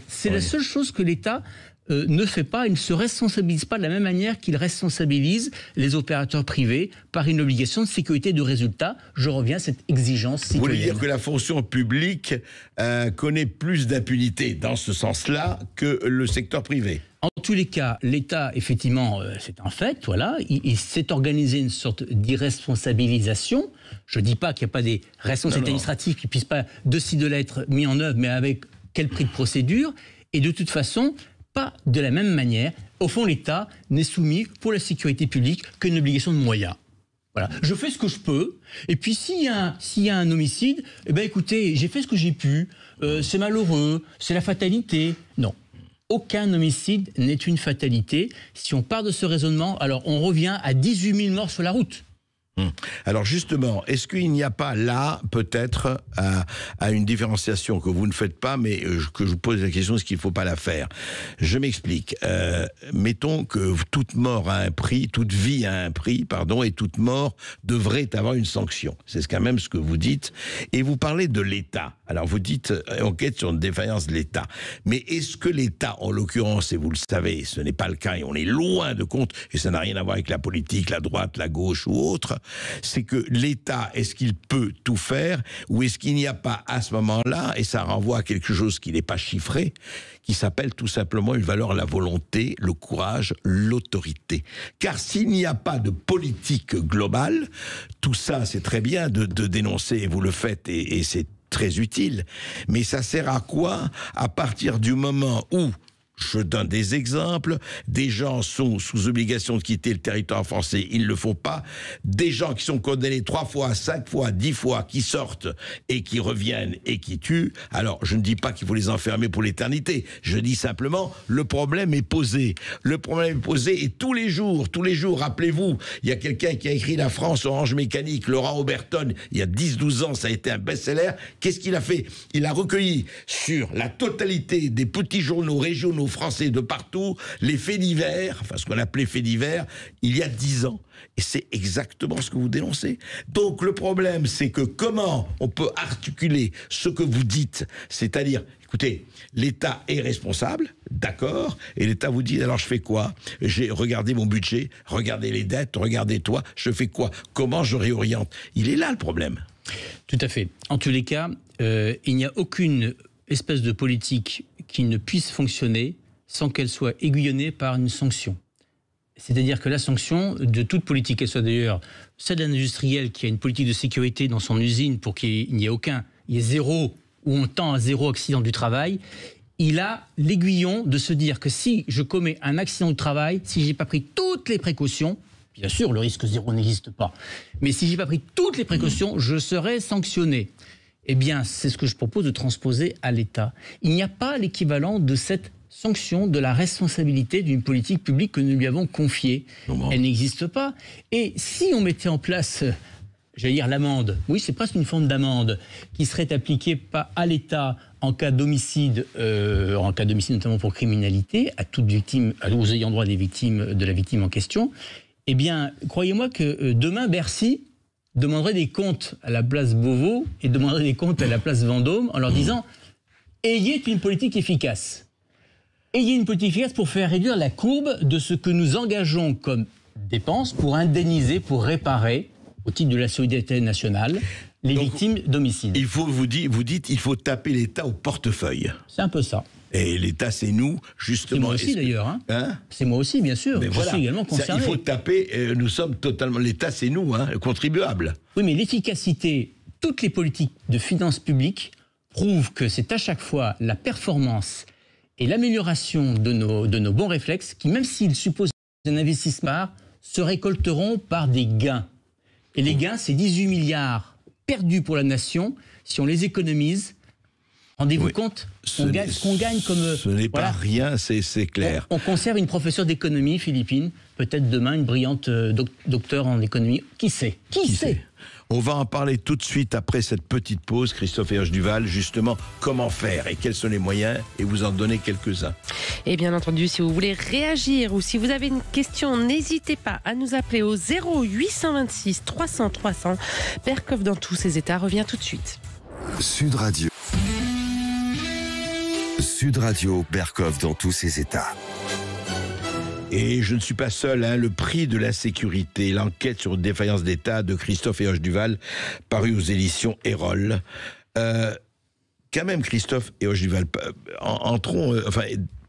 C'est la seule chose que l'État ne fait pas. Il ne se responsabilise pas de la même manière qu'il responsabilise les opérateurs privés par une obligation de sécurité de résultat. Je reviens à cette exigence citoyenne. Vous voulez dire que la fonction publique connaît plus d'impunité dans ce sens-là que le secteur privé ? En tous les cas, l'État, effectivement, c'est un fait, voilà. Il s'est organisé une sorte d'irresponsabilisation. Je ne dis pas qu'il n'y a pas des responsabilités administratives qui ne puissent pas de ci de là être mis en œuvre, mais avec quel prix de procédure. Et de toute façon, pas de la même manière. Au fond, l'État n'est soumis pour la sécurité publique qu'une obligation de moyens. Voilà. Je fais ce que je peux. Et puis, s'il y a un homicide, eh ben, écoutez, j'ai fait ce que j'ai pu. C'est malheureux, c'est la fatalité. Non. Aucun homicide n'est une fatalité. Si on part de ce raisonnement, alors on revient à 18 000 morts sur la route. Alors justement, est-ce qu'il n'y a pas là, peut-être, à une différenciation que vous ne faites pas, mais que je vous pose la question, est-ce qu'il ne faut pas la faire ? Je m'explique. Mettons que toute mort a un prix, toute vie a un prix, pardon, et toute mort devrait avoir une sanction. C'est quand même ce que vous dites. Et vous parlez de l'État. Alors vous dites enquête sur une défaillance de l'État. Mais est-ce que l'État, en l'occurrence, et vous le savez, ce n'est pas le cas et on est loin de compte, et ça n'a rien à voir avec la politique, la droite, la gauche ou autre, c'est que l'État, est-ce qu'il peut tout faire ou est-ce qu'il n'y a pas à ce moment-là, et ça renvoie à quelque chose qui n'est pas chiffré, qui s'appelle tout simplement une valeur, la volonté, le courage, l'autorité. Car s'il n'y a pas de politique globale, tout ça c'est très bien de dénoncer, et vous le faites, et c'est très utile, mais ça sert à quoi à partir du moment où, je donne des exemples, des gens sont sous obligation de quitter le territoire français, ils ne le font pas, des gens qui sont condamnés 3 fois, 5 fois, 10 fois, qui sortent et qui reviennent et qui tuent. Alors, je ne dis pas qu'il faut les enfermer pour l'éternité, je dis simplement, le problème est posé. Le problème est posé et tous les jours, rappelez-vous, il y a quelqu'un qui a écrit La France Orange Mécanique, Laurent Oberton, il y a 10-12 ans, ça a été un best-seller. Qu'est-ce qu'il a fait? Il a recueilli sur la totalité des petits journaux régionaux français de partout, les faits divers, enfin ce qu'on appelait faits divers, il y a 10 ans. Et c'est exactement ce que vous dénoncez. Donc le problème, c'est que comment on peut articuler ce que vous dites, c'est-à-dire, écoutez, l'État est responsable, d'accord, et l'État vous dit, alors je fais quoi? J'ai regardé mon budget, regardez les dettes, regardez toi, je fais quoi? Comment je réoriente? Il est là le problème. Tout à fait. En tous les cas, il n'y a aucune espèce de politique qui ne puisse fonctionner sans qu'elle soit aiguillonnée par une sanction. C'est-à-dire que la sanction de toute politique, qu'elle soit d'ailleurs celle d'un industriel qui a une politique de sécurité dans son usine pour qu'il n'y ait il y ait zéro, ou on tend à zéro accident du travail, il a l'aiguillon de se dire que si je commets un accident du travail, si j'ai pas pris toutes les précautions, bien sûr le risque zéro n'existe pas, mais si j'ai pas pris toutes les précautions, je serai sanctionné. Eh bien, c'est ce que je propose de transposer à l'État. Il n'y a pas l'équivalent de cette sanction de la responsabilité d'une politique publique que nous lui avons confiée. Elle n'existe pas. Et si on mettait en place, j'allais dire l'amende, oui, c'est presque une forme d'amende, qui serait appliquée à l'État en cas d'homicide, notamment pour criminalité, à toute victime, aux ayants droit de la victime en question, eh bien, croyez-moi que demain, Bercy demanderait des comptes à la place Beauvau et demanderait des comptes à la place Vendôme en leur disant « Ayez une politique efficace. Ayez une politique efficace pour faire réduire la courbe de ce que nous engageons comme dépenses pour indemniser, pour réparer, au titre de la solidarité nationale, les victimes d'homicide. » Vous dites il faut taper l'État au portefeuille. C'est un peu ça. Et l'État, c'est nous, justement. C'est moi aussi, d'ailleurs. C'est moi aussi, bien sûr. Je suis également concerné. Il faut taper, nous sommes totalement... L'État, c'est nous, le contribuable. Oui, mais l'efficacité, toutes les politiques de finances publiques prouvent que c'est à chaque fois la performance et l'amélioration de nos bons réflexes qui, même s'ils supposent un investissement, se récolteront par des gains. Et les gains, c'est 18 milliards perdus pour la nation. Si on les économise, rendez-vous compte, ce qu'on gagne comme... Ce n'est pas rien, c'est clair. On conserve une professeure d'économie philippine, peut-être demain une brillante docteure en économie. Qui sait? Qui sait? On va en parler tout de suite après cette petite pause, Christophe Herge-Duval, justement, comment faire et quels sont les moyens, et vous en donnez quelques-uns. Et bien entendu, si vous voulez réagir ou si vous avez une question, n'hésitez pas à nous appeler au 0826 300 300. Berkoff dans tous ses états revient tout de suite. Sud Radio. Sud Radio, Berkoff dans tous ses états. Et je ne suis pas seul, le prix de la sécurité, l'enquête sur une défaillance d'État de Christophe Herge-Duval, paru aux éditions Erol. Quand même, Christophe Herge-Duval, entrons,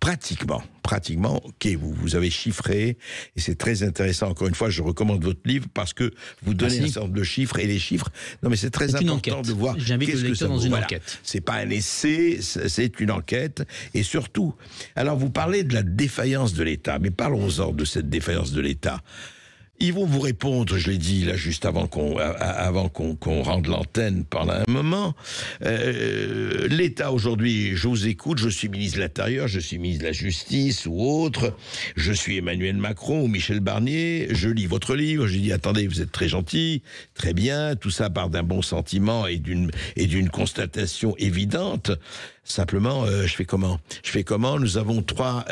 pratiquement, ok, vous avez chiffré, et c'est très intéressant. Encore une fois, je recommande votre livre parce que vous donnez un certain nombre de chiffres, et les chiffres, non mais c'est très important de voir qu'est-ce que ça vaut. Voilà. C'est pas un essai, c'est une enquête, et surtout, alors vous parlez de la défaillance de l'État, mais parlons-en de cette défaillance de l'État. Ils vont vous répondre, je l'ai dit là juste avant qu'on rende l'antenne pendant un moment. L'État aujourd'hui, je vous écoute, je suis ministre de l'Intérieur, je suis ministre de la Justice ou autre, je suis Emmanuel Macron ou Michel Barnier, je lis votre livre, je dis attendez, vous êtes très gentil, très bien, tout ça part d'un bon sentiment et d'une constatation évidente. Simplement, je fais comment? Nous avons 3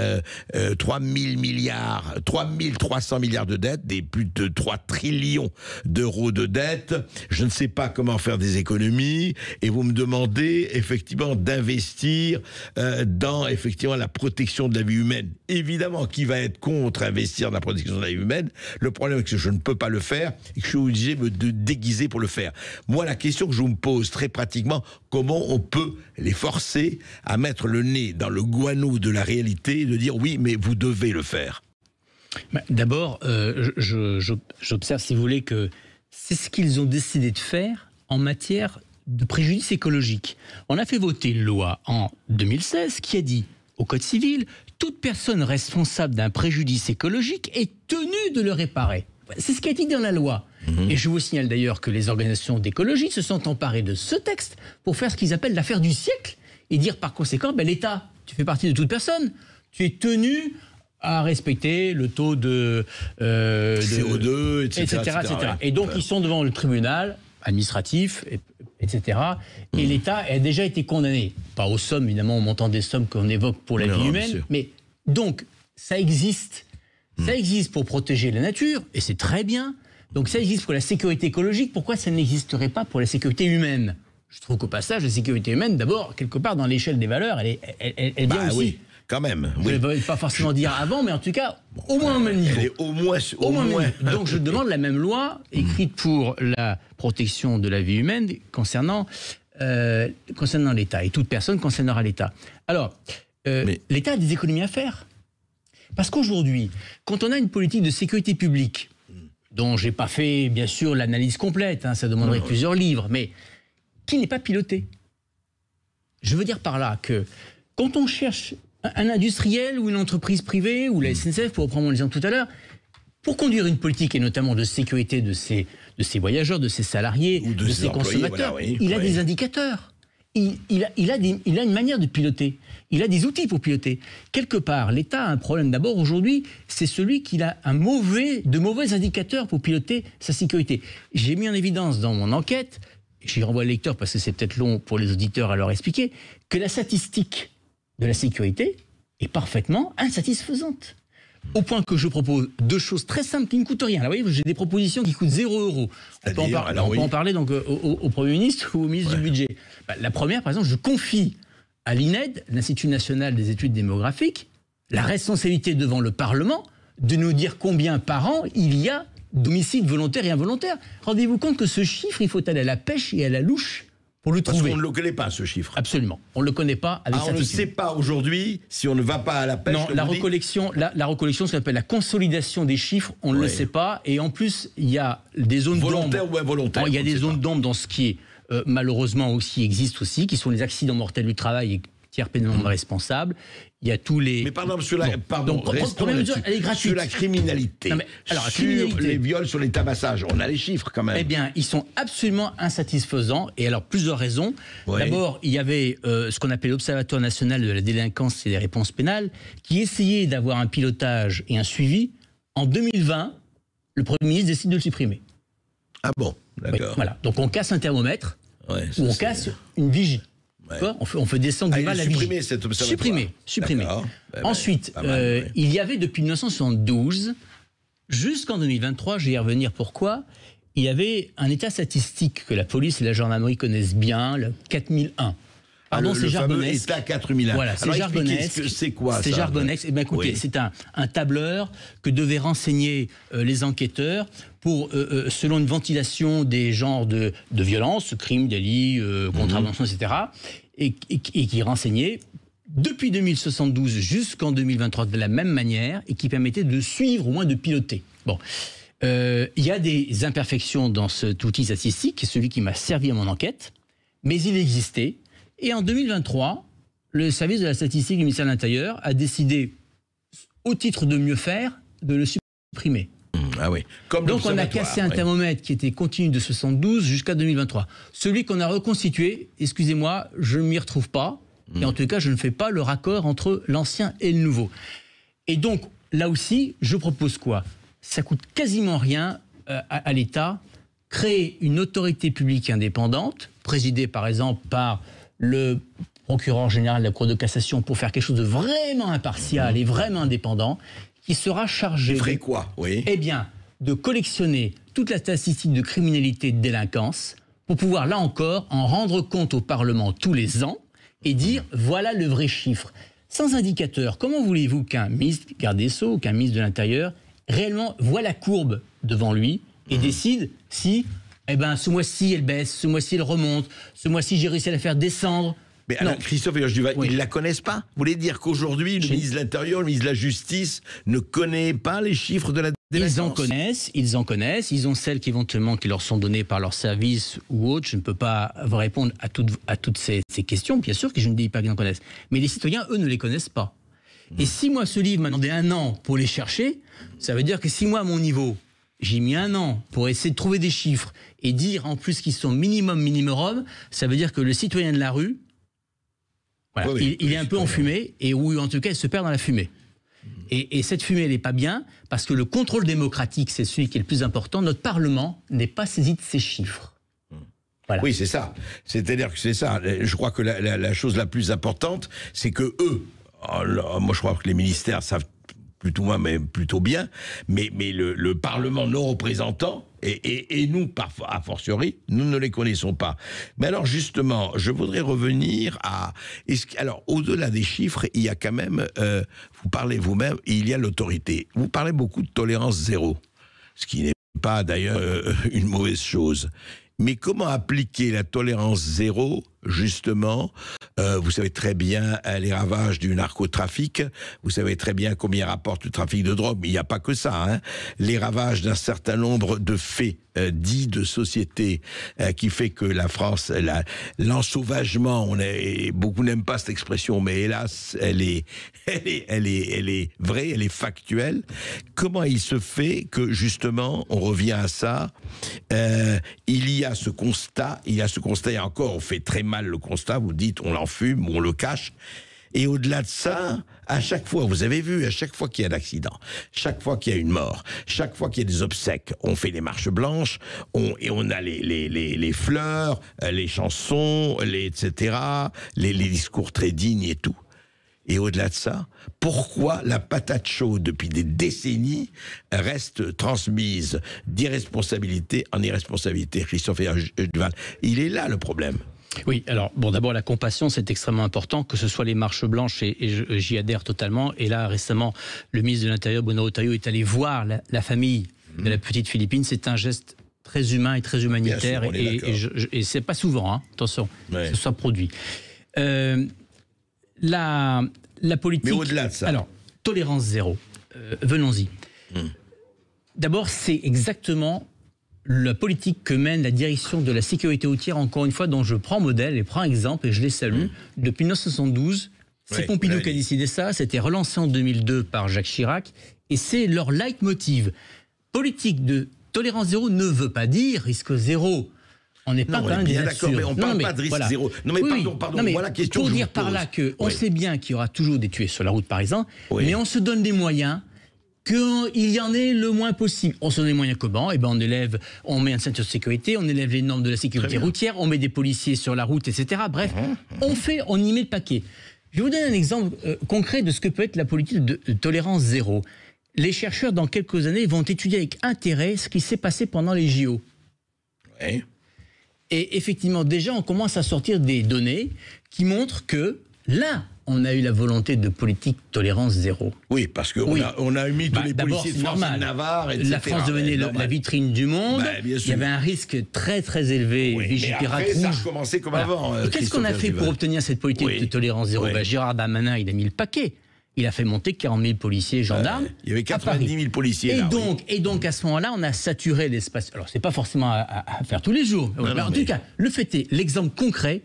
300 milliards de dettes, des plus plus de 3 trillions d'euros de dette. Je ne sais pas comment faire des économies. Et vous me demandez effectivement d'investir dans effectivement la protection de la vie humaine. Évidemment, qui va être contre investir dans la protection de la vie humaine? Le problème, c'est que je ne peux pas le faire et que je suis obligé de me déguiser pour le faire. Moi, la question que je me pose très pratiquement, comment on peut les forcer à mettre le nez dans le guano de la réalité et de dire oui, mais vous devez le faire? D'abord, j'observe, si vous voulez, que c'est ce qu'ils ont décidé de faire en matière de préjudice écologique. On a fait voter une loi en 2016 qui a dit au Code civil, toute personne responsable d'un préjudice écologique est tenue de le réparer. C'est ce qui a été dit dans la loi. Et je vous signale d'ailleurs que les organisations d'écologie se sont emparées de ce texte pour faire ce qu'ils appellent l'affaire du siècle et dire par conséquent, l'État, tu fais partie de toute personne, tu es tenu à respecter le taux de CO2, etc. Et donc ils sont devant le tribunal administratif, etc. Et l'État a déjà été condamné, pas aux sommes évidemment, au montant des sommes qu'on évoque pour la vie humaine, mais donc ça existe. Ça existe pour protéger la nature, et c'est très bien. Donc ça existe pour la sécurité écologique, pourquoi ça n'existerait pas pour la sécurité humaine? Je trouve qu'au passage, la sécurité humaine, d'abord, quelque part dans l'échelle des valeurs, elle est bien aussi. Oui, quand même. Je ne vais pas forcément dire avant, mais en tout cas, au moins au même niveau. Elle est au moins. Donc je demande la même loi, écrite pour la protection de la vie humaine, concernant l'État. Et toute personne concernera l'État. Alors, l'État a des économies à faire. Parce qu'aujourd'hui, quand on a une politique de sécurité publique, dont je n'ai pas fait, bien sûr, l'analyse complète, ça demanderait plusieurs livres, mais qui n'est pas pilotée. Je veux dire par là que quand on cherche un industriel ou une entreprise privée, ou la SNCF, pour reprendre mon exemple tout à l'heure, pour conduire une politique, et notamment de sécurité de ses voyageurs, de ses salariés, de ses consommateurs, il a des indicateurs. Il a une manière de piloter. Il a des outils pour piloter. Quelque part, l'État a un problème d'abord aujourd'hui, c'est celui qu'il a de mauvais indicateurs pour piloter sa sécurité. J'ai mis en évidence dans mon enquête, j'y renvoie le lecteur parce que c'est peut-être long pour les auditeurs à leur expliquer, que la statistique de la sécurité est parfaitement insatisfaisante. Au point que je propose deux choses très simples qui ne coûtent rien. Là, vous voyez, j'ai des propositions qui coûtent 0 €. On peut en parler donc au Premier ministre ou au ministre du Budget. La première, par exemple, je confie à l'INED, l'Institut national des études démographiques, la responsabilité devant le Parlement de nous dire combien par an il y a d'homicides volontaires et involontaires. Rendez-vous compte que ce chiffre, il faut aller à la pêche et à la louche pour le trouver. Parce qu'on ne le connaît pas, ce chiffre. Absolument. On ne le connaît pas avec on ne sait pas aujourd'hui si on ne va pas à la pêche. Non, la recollection, ce qu'on appelle la consolidation des chiffres, on ne le sait pas. Et en plus, il y a des zones d'ombre. Volontaires ou involontaires. Il y a des zones d'ombre dans ce qui est malheureusement aussi existe aussi, qui sont les accidents mortels du travail et tiers pénalement responsables. Il y a tous les... Mais pardon, sur la criminalité, sur les viols, sur les tabassages, on a les chiffres quand même. Eh bien, ils sont absolument insatisfaisants, et alors plusieurs raisons. D'abord, il y avait ce qu'on appelle l'Observatoire national de la délinquance et des réponses pénales, qui essayait d'avoir un pilotage et un suivi. En 2020, le Premier ministre décide de le supprimer. Ah bon, d'accord. Voilà, donc on casse un thermomètre, ou on casse une vigie. On fait descendre du mal à supprimer cet observatoire. Supprimer. Ensuite, il y avait depuis 1972 jusqu'en 2023, je vais y revenir pourquoi, il y avait un état statistique que la police et la gendarmerie connaissent bien, le 4001. Pardon, c'est jargonesque. État 4001. Voilà, c'est jargonesque. C'est quoi C'est ça? jargonesque. Eh bien, écoutez, c'est un tableur que devaient renseigner les enquêteurs pour, selon une ventilation des genres de violences, crimes, délits, contraventions, etc. Et qui renseignait depuis 2072 jusqu'en 2023 de la même manière et qui permettait de suivre, au moins de piloter. Bon. Il y a des imperfections dans cet outil statistique, qui est celui qui m'a servi à mon enquête, mais il existait. Et en 2023, le service de la statistique du ministère de l'Intérieur a décidé, au titre de mieux faire, de le supprimer. Ah oui. Donc on a cassé un thermomètre qui était continu de 72 jusqu'à 2023. Celui qu'on a reconstitué, excusez-moi, je ne m'y retrouve pas. Et en tout cas, je ne fais pas le raccord entre l'ancien et le nouveau. Et donc, là aussi, je propose quoi? Ça coûte quasiment rien à l'État. Créer une autorité publique indépendante, présidée par exemple par le procureur général de la Cour de cassation, pour faire quelque chose de vraiment impartial et vraiment indépendant, qui sera chargé... Il ferait quoi? Oui. Eh bien, de collectionner toute la statistique de criminalité et de délinquance pour pouvoir, là encore, en rendre compte au Parlement tous les ans et dire voilà le vrai chiffre. Sans indicateur, comment voulez-vous qu'un ministre garde des Sceaux, qu'un ministre de l'Intérieur, réellement voit la courbe devant lui et décide si, ce mois-ci elle baisse, ce mois-ci elle remonte, ce mois-ci j'ai réussi à la faire descendre. Mais alors, Christophe Duval, ils ne la connaissent pas? Vous voulez dire qu'aujourd'hui, le ministre de l'Intérieur, le ministre de la Justice ne connaît pas les chiffres de la délinquance? Ils en connaissent. Ils ont celles qui éventuellement qui leur sont données par leur service ou autre. Je ne peux pas vous répondre à toutes ces questions. Bien sûr que je ne dis pas qu'ils en connaissent. Mais les citoyens, eux, ne les connaissent pas. Et si moi, ce livre m'a demandé 1 an pour les chercher, ça veut dire que si moi, à mon niveau, j'ai mis 1 an pour essayer de trouver des chiffres et dire en plus qu'ils sont minimum, ça veut dire que le citoyen de la rue, voilà, il est un peu enfumé, et ou en tout cas il se perd dans la fumée. Et cette fumée, elle n'est pas bien, parce que le contrôle démocratique, c'est celui qui est le plus important. Notre Parlement n'est pas saisi de ces chiffres. Voilà. Oui, c'est ça. C'est-à-dire que c'est ça. Je crois que la chose la plus importante, c'est que eux, moi je crois que les ministères savent plutôt bien, mais le Parlement, nos représentants, et nous, a fortiori, nous ne les connaissons pas. Mais alors justement, je voudrais revenir à... Alors, au-delà des chiffres, il y a quand même, vous parlez vous-même, il y a l'autorité. Vous parlez beaucoup de tolérance zéro, ce qui n'est pas d'ailleurs une mauvaise chose. Mais comment appliquer la tolérance zéro, justement? Vous savez très bien les ravages du narcotrafic, vous savez très bien combien rapporte le trafic de drogue, mais il n'y a pas que ça, hein. Les ravages d'un certain nombre de faits dits de société qui fait que la France, l'ensauvagement, beaucoup n'aiment pas cette expression, mais hélas, elle est vraie, elle est factuelle. Comment il se fait que, justement, on revient à ça, il y a ce constat, et encore, on fait très mal le constat, vous dites, on l'enfume, on le cache, et au-delà de ça, à chaque fois, vous avez vu, à chaque fois qu'il y a un accident, chaque fois qu'il y a une mort, chaque fois qu'il y a des obsèques, on fait les marches blanches, et on a les fleurs, les chansons, etc., les discours très dignes et tout. Et au-delà de ça, pourquoi la patate chaude, depuis des décennies, reste transmise d'irresponsabilité en irresponsabilité? Christophe Duval, il est là le problème. Oui, alors, bon, d'abord, la compassion, c'est extrêmement important, que ce soit les marches blanches, et j'y adhère totalement. Et là, récemment, le ministre de l'Intérieur, Bruno Retailleau, est allé voir la famille de la petite Philippine. C'est un geste très humain et très humanitaire, sûr, et c'est pas souvent, hein, attention, que ce soit produit. La politique... Mais au-delà de ça... Alors, tolérance zéro, venons-y. D'abord, c'est exactement la politique que mène la direction de la sécurité routière, encore une fois, dont je prends modèle et prends exemple, et je les salue. Depuis 1972, c'est Pompidou qui a décidé ça, c'était relancé en 2002 par Jacques Chirac, et c'est leur leitmotiv. Politique de tolérance zéro ne veut pas dire risque zéro. On n'est pas quand même bien d'accord, mais on ne parle pas de risque zéro. Non mais pardon, moi la question pour dire par là qu'on sait bien qu'il y aura toujours des tués sur la route, par exemple, mais on se donne des moyens qu'il y en ait le moins possible. On se donne les moyens comment? On met un ceinture de sécurité, on élève les normes de la sécurité routière, on met des policiers sur la route, etc. Bref, on y met le paquet. Je vais vous donner un exemple concret de ce que peut être la politique de tolérance zéro. Les chercheurs, dans quelques années, vont étudier avec intérêt ce qui s'est passé pendant les JO. Oui. Et effectivement, déjà, on commence à sortir des données qui montrent que là, on a eu la volonté de politique tolérance zéro. Oui, parce qu'on a mis tous les policiers de France et de Navarre, etc. La France devenait la vitrine du monde. Il y avait un risque très très élevé. Vigipirate rouge. Ça a recommencé comme avant. Qu'est-ce qu'on a fait pour obtenir cette politique de tolérance zéro? Gérard Darmanin, il a mis le paquet. Il a fait monter 40 000 policiers et gendarmes. Il y avait 90 000 policiers. Et donc, à ce moment-là, on a saturé l'espace. Alors, c'est pas forcément à faire tous les jours. En tout cas, le fait est, l'exemple concret,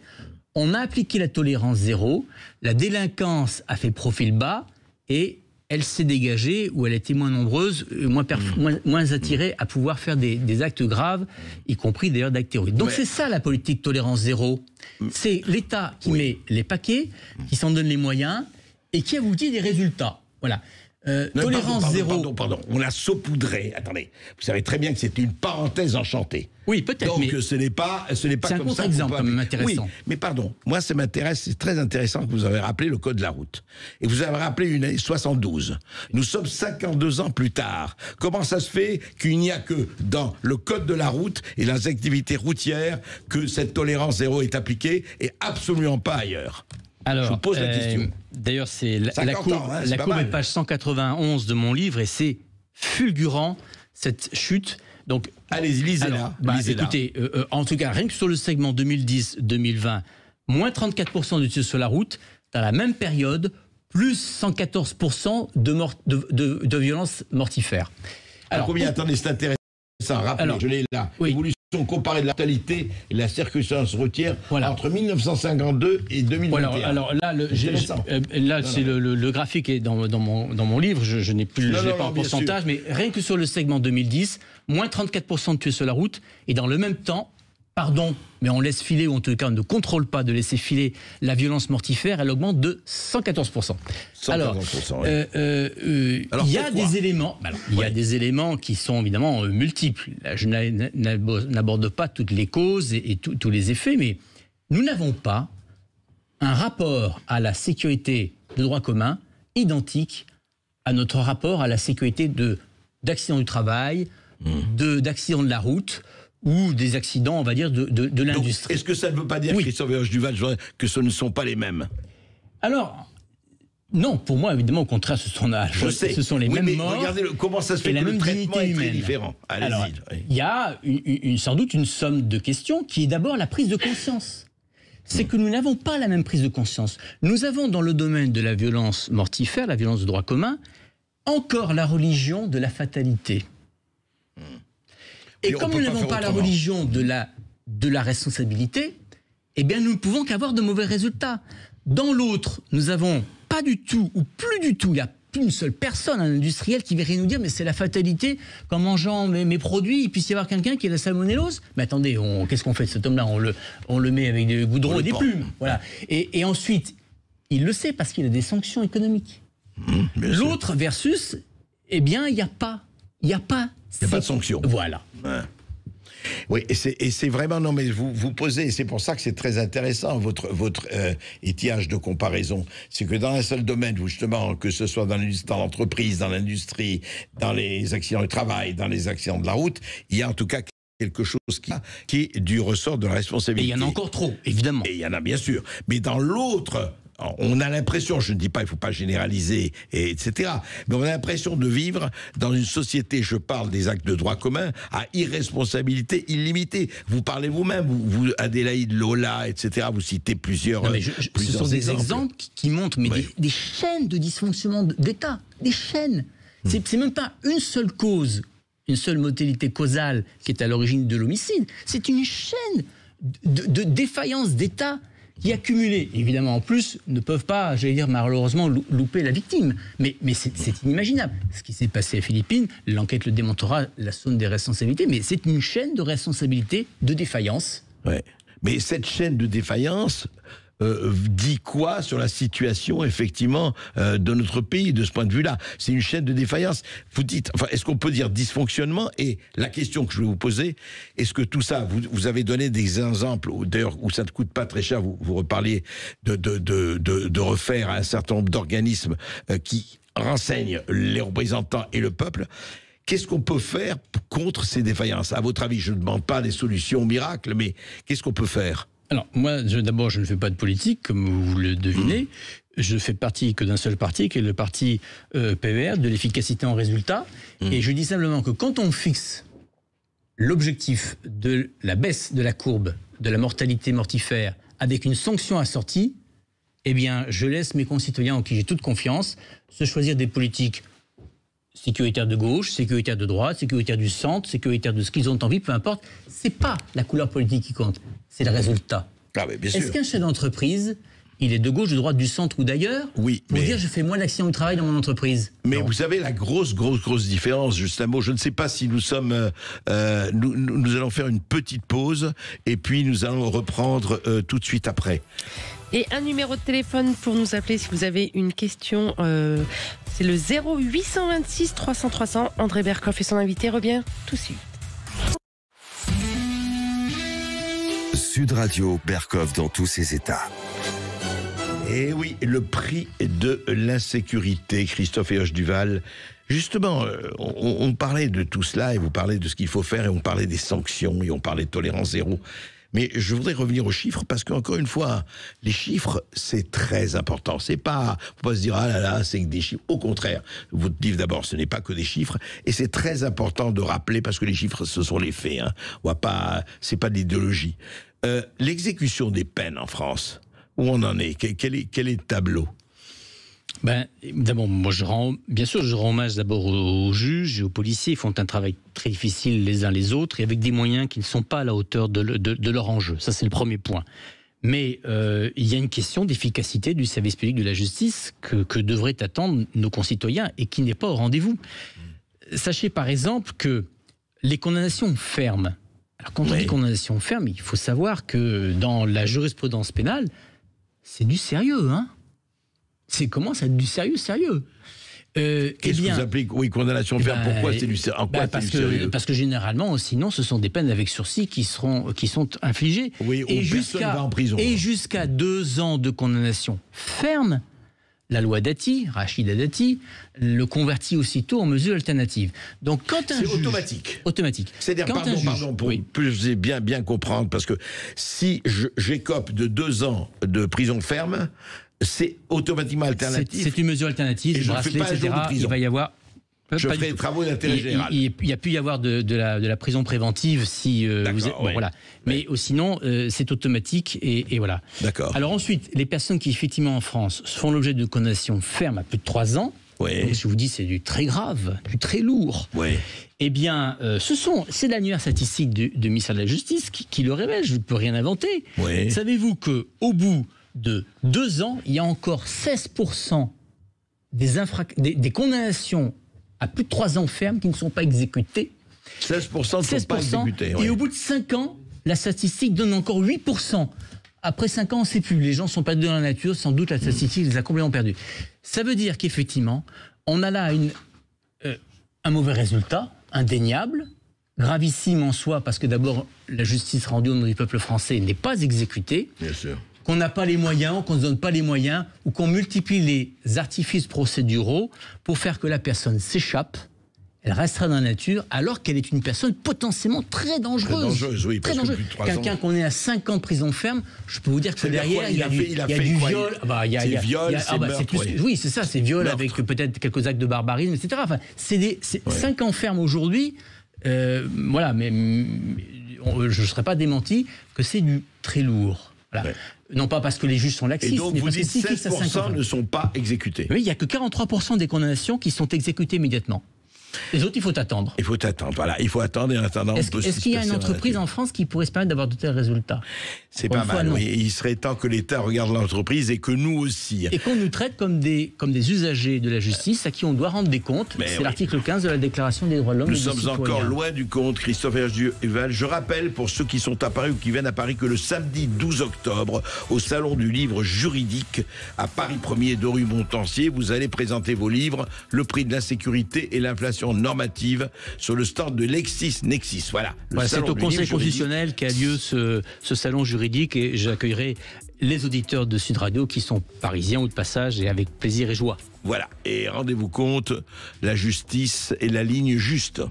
on a appliqué la tolérance zéro, la délinquance a fait profil bas et elle s'est dégagée, ou elle était moins nombreuse, moins attirée à pouvoir faire des actes graves, y compris d'ailleurs d'actes terroristes. Donc c'est ça la politique tolérance zéro. C'est l'État qui met les paquets, qui s'en donne les moyens et qui aboutit des résultats. Voilà. Tolérance zéro. Pardon, on l'a saupoudré. Attendez, vous savez très bien que c'est une parenthèse enchantée. Oui, peut-être. Donc ce n'est pas c'est un comme ça. contre-exemple quand même intéressant. Oui, mais pardon, moi ça m'intéresse, c'est très intéressant que vous avez rappelé le code de la route. Et vous avez rappelé une année 72. Nous sommes 52 ans plus tard. Comment ça se fait qu'il n'y a que dans le code de la route et dans les activités routières que cette tolérance zéro est appliquée et absolument pas ailleurs? Alors, je vous pose la question. D'ailleurs, c'est la courbe, la courbe est page 191 de mon livre et c'est fulgurant cette chute. Donc, allez-y, lisez-la. Écoutez, en tout cas, rien que sur le segment 2010-2020, moins 34% de tués sur la route. Dans la même période, plus 114% de violences mortifères. Alors, combien? Attendez, c'est intéressant. Rappelez, je l'ai là. Oui. Évolution comparée de la mortalité et la circonstance routière entre 1952 et 2021. Alors là, c'est le graphique est dans mon livre. Je n'ai plus, je n'ai pas en pourcentage, mais rien que sur le segment 2010, moins 34% de tués sur la route, et dans le même temps, pardon, mais on laisse filer, ou en tout cas on ne contrôle pas de laisser filer la violence mortifère, elle augmente de 114%. Alors, il y a des éléments, il y a des éléments qui sont évidemment multiples. Là, je n'aborde pas toutes les causes et tous les effets, mais nous n'avons pas un rapport à la sécurité de droit commun identique à notre rapport à la sécurité d'accidents du travail, d'accidents de la route, ou des accidents, on va dire, de l'industrie. Est-ce que ça ne veut pas dire, Christophe Herge-Duval, que ce ne sont pas les mêmes? Alors, non, pour moi, évidemment, au contraire, ce sont les mêmes morts. Regardez comment ça se fait, que le traitement est très différent. Allez-y. Il y a sans doute une somme de questions qui est d'abord la prise de conscience. C'est que nous n'avons pas la même prise de conscience. Nous avons dans le domaine de la violence mortifère, la violence de droit commun, encore la religion de la fatalité. Et comme nous n'avons pas la religion de la responsabilité, eh bien nous ne pouvons qu'avoir de mauvais résultats. Dans l'autre, nous n'avons pas du tout, ou plus du tout, il n'y a plus une seule personne, un industriel qui viendrait nous dire mais c'est la fatalité qu'en mangeant mes produits, il puisse y avoir quelqu'un qui a la salmonellose. Mais attendez, qu'est-ce qu'on fait de cet homme-là? On le met avec des goudrons et des plumes. Voilà. Et ensuite, il le sait parce qu'il a des sanctions économiques. L'autre versus, eh bien, il n'y a pas. Il n'y a pas de sanction. Voilà. Ouais. Oui, et c'est vraiment, non mais vous posez, et c'est pour ça que c'est très intéressant votre étiage de comparaison, c'est que dans un seul domaine, justement, que ce soit dans l'entreprise, dans l'industrie, dans les accidents du travail, dans les accidents de la route, il y a en tout cas quelque chose qui est du ressort de la responsabilité. Et il y en a encore trop, évidemment. Et il y en a bien sûr, mais dans l'autre, on a l'impression, je ne dis pas, il ne faut pas généraliser, etc., mais on a l'impression de vivre dans une société, je parle des actes de droit commun, à irresponsabilité illimitée. Vous parlez vous-même, vous Adélaïde, Lola, etc., vous citez plusieurs ce sont des exemples qui montrent des chaînes de dysfonctionnement d'État, des chaînes. C'est même pas une seule cause, une seule modalité causale qui est à l'origine de l'homicide, c'est une chaîne de défaillance d'État qui accumulés, évidemment en plus, ne peuvent pas, j'allais dire malheureusement, louper la victime. Mais c'est inimaginable. Ce qui s'est passé aux Philippines, l'enquête le démontrera, la zone des responsabilités, mais c'est une chaîne de responsabilité, de défaillance. Ouais. Mais cette chaîne de défaillance dit quoi sur la situation, effectivement, de notre pays, de ce point de vue-là? C'est une chaîne de défaillance. Vous dites, enfin, est-ce qu'on peut dire dysfonctionnement? Et la question que je vais vous poser, est-ce que tout ça, vous avez donné des exemples, d'ailleurs, où ça ne coûte pas très cher, vous reparliez de refaire un certain nombre d'organismes qui renseignent les représentants et le peuple. Qu'est-ce qu'on peut faire contre ces défaillances? À votre avis, je ne demande pas des solutions miracles, mais qu'est-ce qu'on peut faire? Alors, moi, d'abord, je ne fais pas de politique, comme vous le devinez. Je fais partie que d'un seul parti, qui est le parti PER, de l'efficacité en résultat. Et je dis simplement que quand on fixe l'objectif de la baisse de la courbe de la mortalité mortifère avec une sanction assortie, eh bien, je laisse mes concitoyens, en qui j'ai toute confiance, se choisir des politiques sécuritaires de gauche, sécuritaires de droite, sécuritaires du centre, sécuritaires de ce qu'ils ont envie, peu importe. C'est pas la couleur politique qui compte, c'est le résultat. Est-ce qu'un chef d'entreprise, il est de gauche, de droite, du centre ou d'ailleurs, pour dire je fais moins d'accidents du travail dans mon entreprise? Mais vous savez, la grosse différence, juste un mot, je ne sais pas si nous sommes... nous allons faire une petite pause, et puis nous allons reprendre tout de suite après. Et un numéro de téléphone pour nous appeler si vous avez une question C'est le 0826 300 300. André Berkoff et son invité revient tout de suite. Sud Radio, Berkoff dans tous ses états. Et oui, le prix de l'insécurité, Christophe et Duval. Justement, on parlait de tout cela et vous parlez de ce qu'il faut faire et on parlait des sanctions et on parlait de tolérance zéro. Mais je voudrais revenir aux chiffres parce qu'encore une fois, les chiffres, c'est très important. C'est pas, faut pas se dire, ah là là, c'est que des chiffres. Au contraire, votre livre d'abord, ce n'est pas que des chiffres. Et c'est très important de rappeler parce que les chiffres, ce sont les faits. Hein. On va pas, c'est pas de l'idéologie. L'exécution des peines en France, où on en est? Quel est le tableau? D'abord, moi, je rends hommage d'abord aux juges et aux policiers. Ils font un travail très difficile les uns les autres et avec des moyens qui ne sont pas à la hauteur de leur enjeu. Ça, c'est le premier point. Mais il y a une question d'efficacité du service public de la justice que devraient attendre nos concitoyens et qui n'est pas au rendez-vous. Sachez par exemple que les condamnations fermes. Alors, quand on dit condamnation ferme, il faut savoir que dans la jurisprudence pénale, c'est du sérieux, hein. C'est comment ça, du sérieux? Qu'est-ce que vous appelez condamnation ferme? Pourquoi c'est du sérieux? Parce que généralement, sinon, ce sont des peines avec sursis qui sont infligées. Oui, personne ne va en prison. Et jusqu'à 2 ans de condamnation ferme, la loi Dati, Rachida Dati, le convertit aussitôt en mesure alternative. Donc quand un juge... C'est automatique. C'est-à-dire, pardon, pour plus bien comprendre, parce que si j'écope de 2 ans de prison ferme, c'est automatiquement alternatif. C'est une mesure alternative, et bracelet, etc. Il va y avoir... Je ferai des travaux d'intérêt général. Il y a pu y avoir de la prison préventive si vous êtes, voilà. Mais sinon, c'est automatique et voilà. D'accord. Alors ensuite, les personnes qui effectivement en France font l'objet de condamnation ferme à plus de 3 ans, donc je vous dis c'est du très grave, du très lourd. Eh bien, c'est l'annuaire statistique du ministère de la Justice qui le révèle. Je ne peux rien inventer. Savez-vous que au bout de 2 ans, il y a encore 16% des condamnations à plus de 3 ans ferme qui ne sont pas exécutées. 16% ne sont pas exécutés. Et au bout de 5 ans, la statistique donne encore 8%. Après 5 ans, on ne sait plus. Les gens sont perdus dans la nature. Sans doute, la statistique les a complètement perdus. Ça veut dire qu'effectivement, on a là un mauvais résultat, indéniable, gravissime en soi, parce que d'abord, la justice rendue au nom du peuple français n'est pas exécutée. Bien sûr. Qu'on n'a pas les moyens, qu'on ne se donne pas les moyens, ou qu'on multiplie les artifices procéduraux pour faire que la personne s'échappe, elle restera dans la nature, alors qu'elle est une personne potentiellement très dangereuse. Très dangereuse, oui. Très dangereuse. Quelqu'un qu'on est à 5 ans de prison ferme, je peux vous dire que derrière, il y a du viol. C'est viol, c'est meurtre. Oui, c'est ça, c'est viol avec peut-être quelques actes de barbarisme, etc. Enfin, c'est 5 ans ferme aujourd'hui, voilà, mais je ne serais pas démenti que c'est du très lourd. Voilà. Non pas parce que les juges sont laxistes, et donc mais vous parce dites que 16% ne sont pas exécutés. Oui, il n'y a que 43% des condamnations qui sont exécutées immédiatement. Les autres, il faut attendre. Il faut attendre, voilà. Il faut attendre et en attendant, est-ce qu'il y a une entreprise en France qui pourrait se permettre d'avoir de tels résultats? C'est pas mal, oui. Il serait temps que l'État regarde l'entreprise et que nous aussi. Et qu'on nous traite comme des usagers de la justice à qui on doit rendre des comptes. C'est l'article 15 de la Déclaration des droits de l'homme. Nous sommes encore loin du compte, Christophe Duval. Je rappelle, pour ceux qui sont à Paris ou qui viennent à Paris, que le samedi 12 octobre, au Salon du Livre Juridique, à Paris 1er de rue Montansier, vous allez présenter vos livres, Le prix de l'insécurité et l'inflation normative, sur le stand de LexisNexis. Voilà. C'est au Conseil constitutionnel qu'a lieu ce salon juridique et j'accueillerai les auditeurs de Sud Radio qui sont parisiens ou de passage et avec plaisir et joie. Voilà. Et rendez-vous compte, la justice est la ligne juste.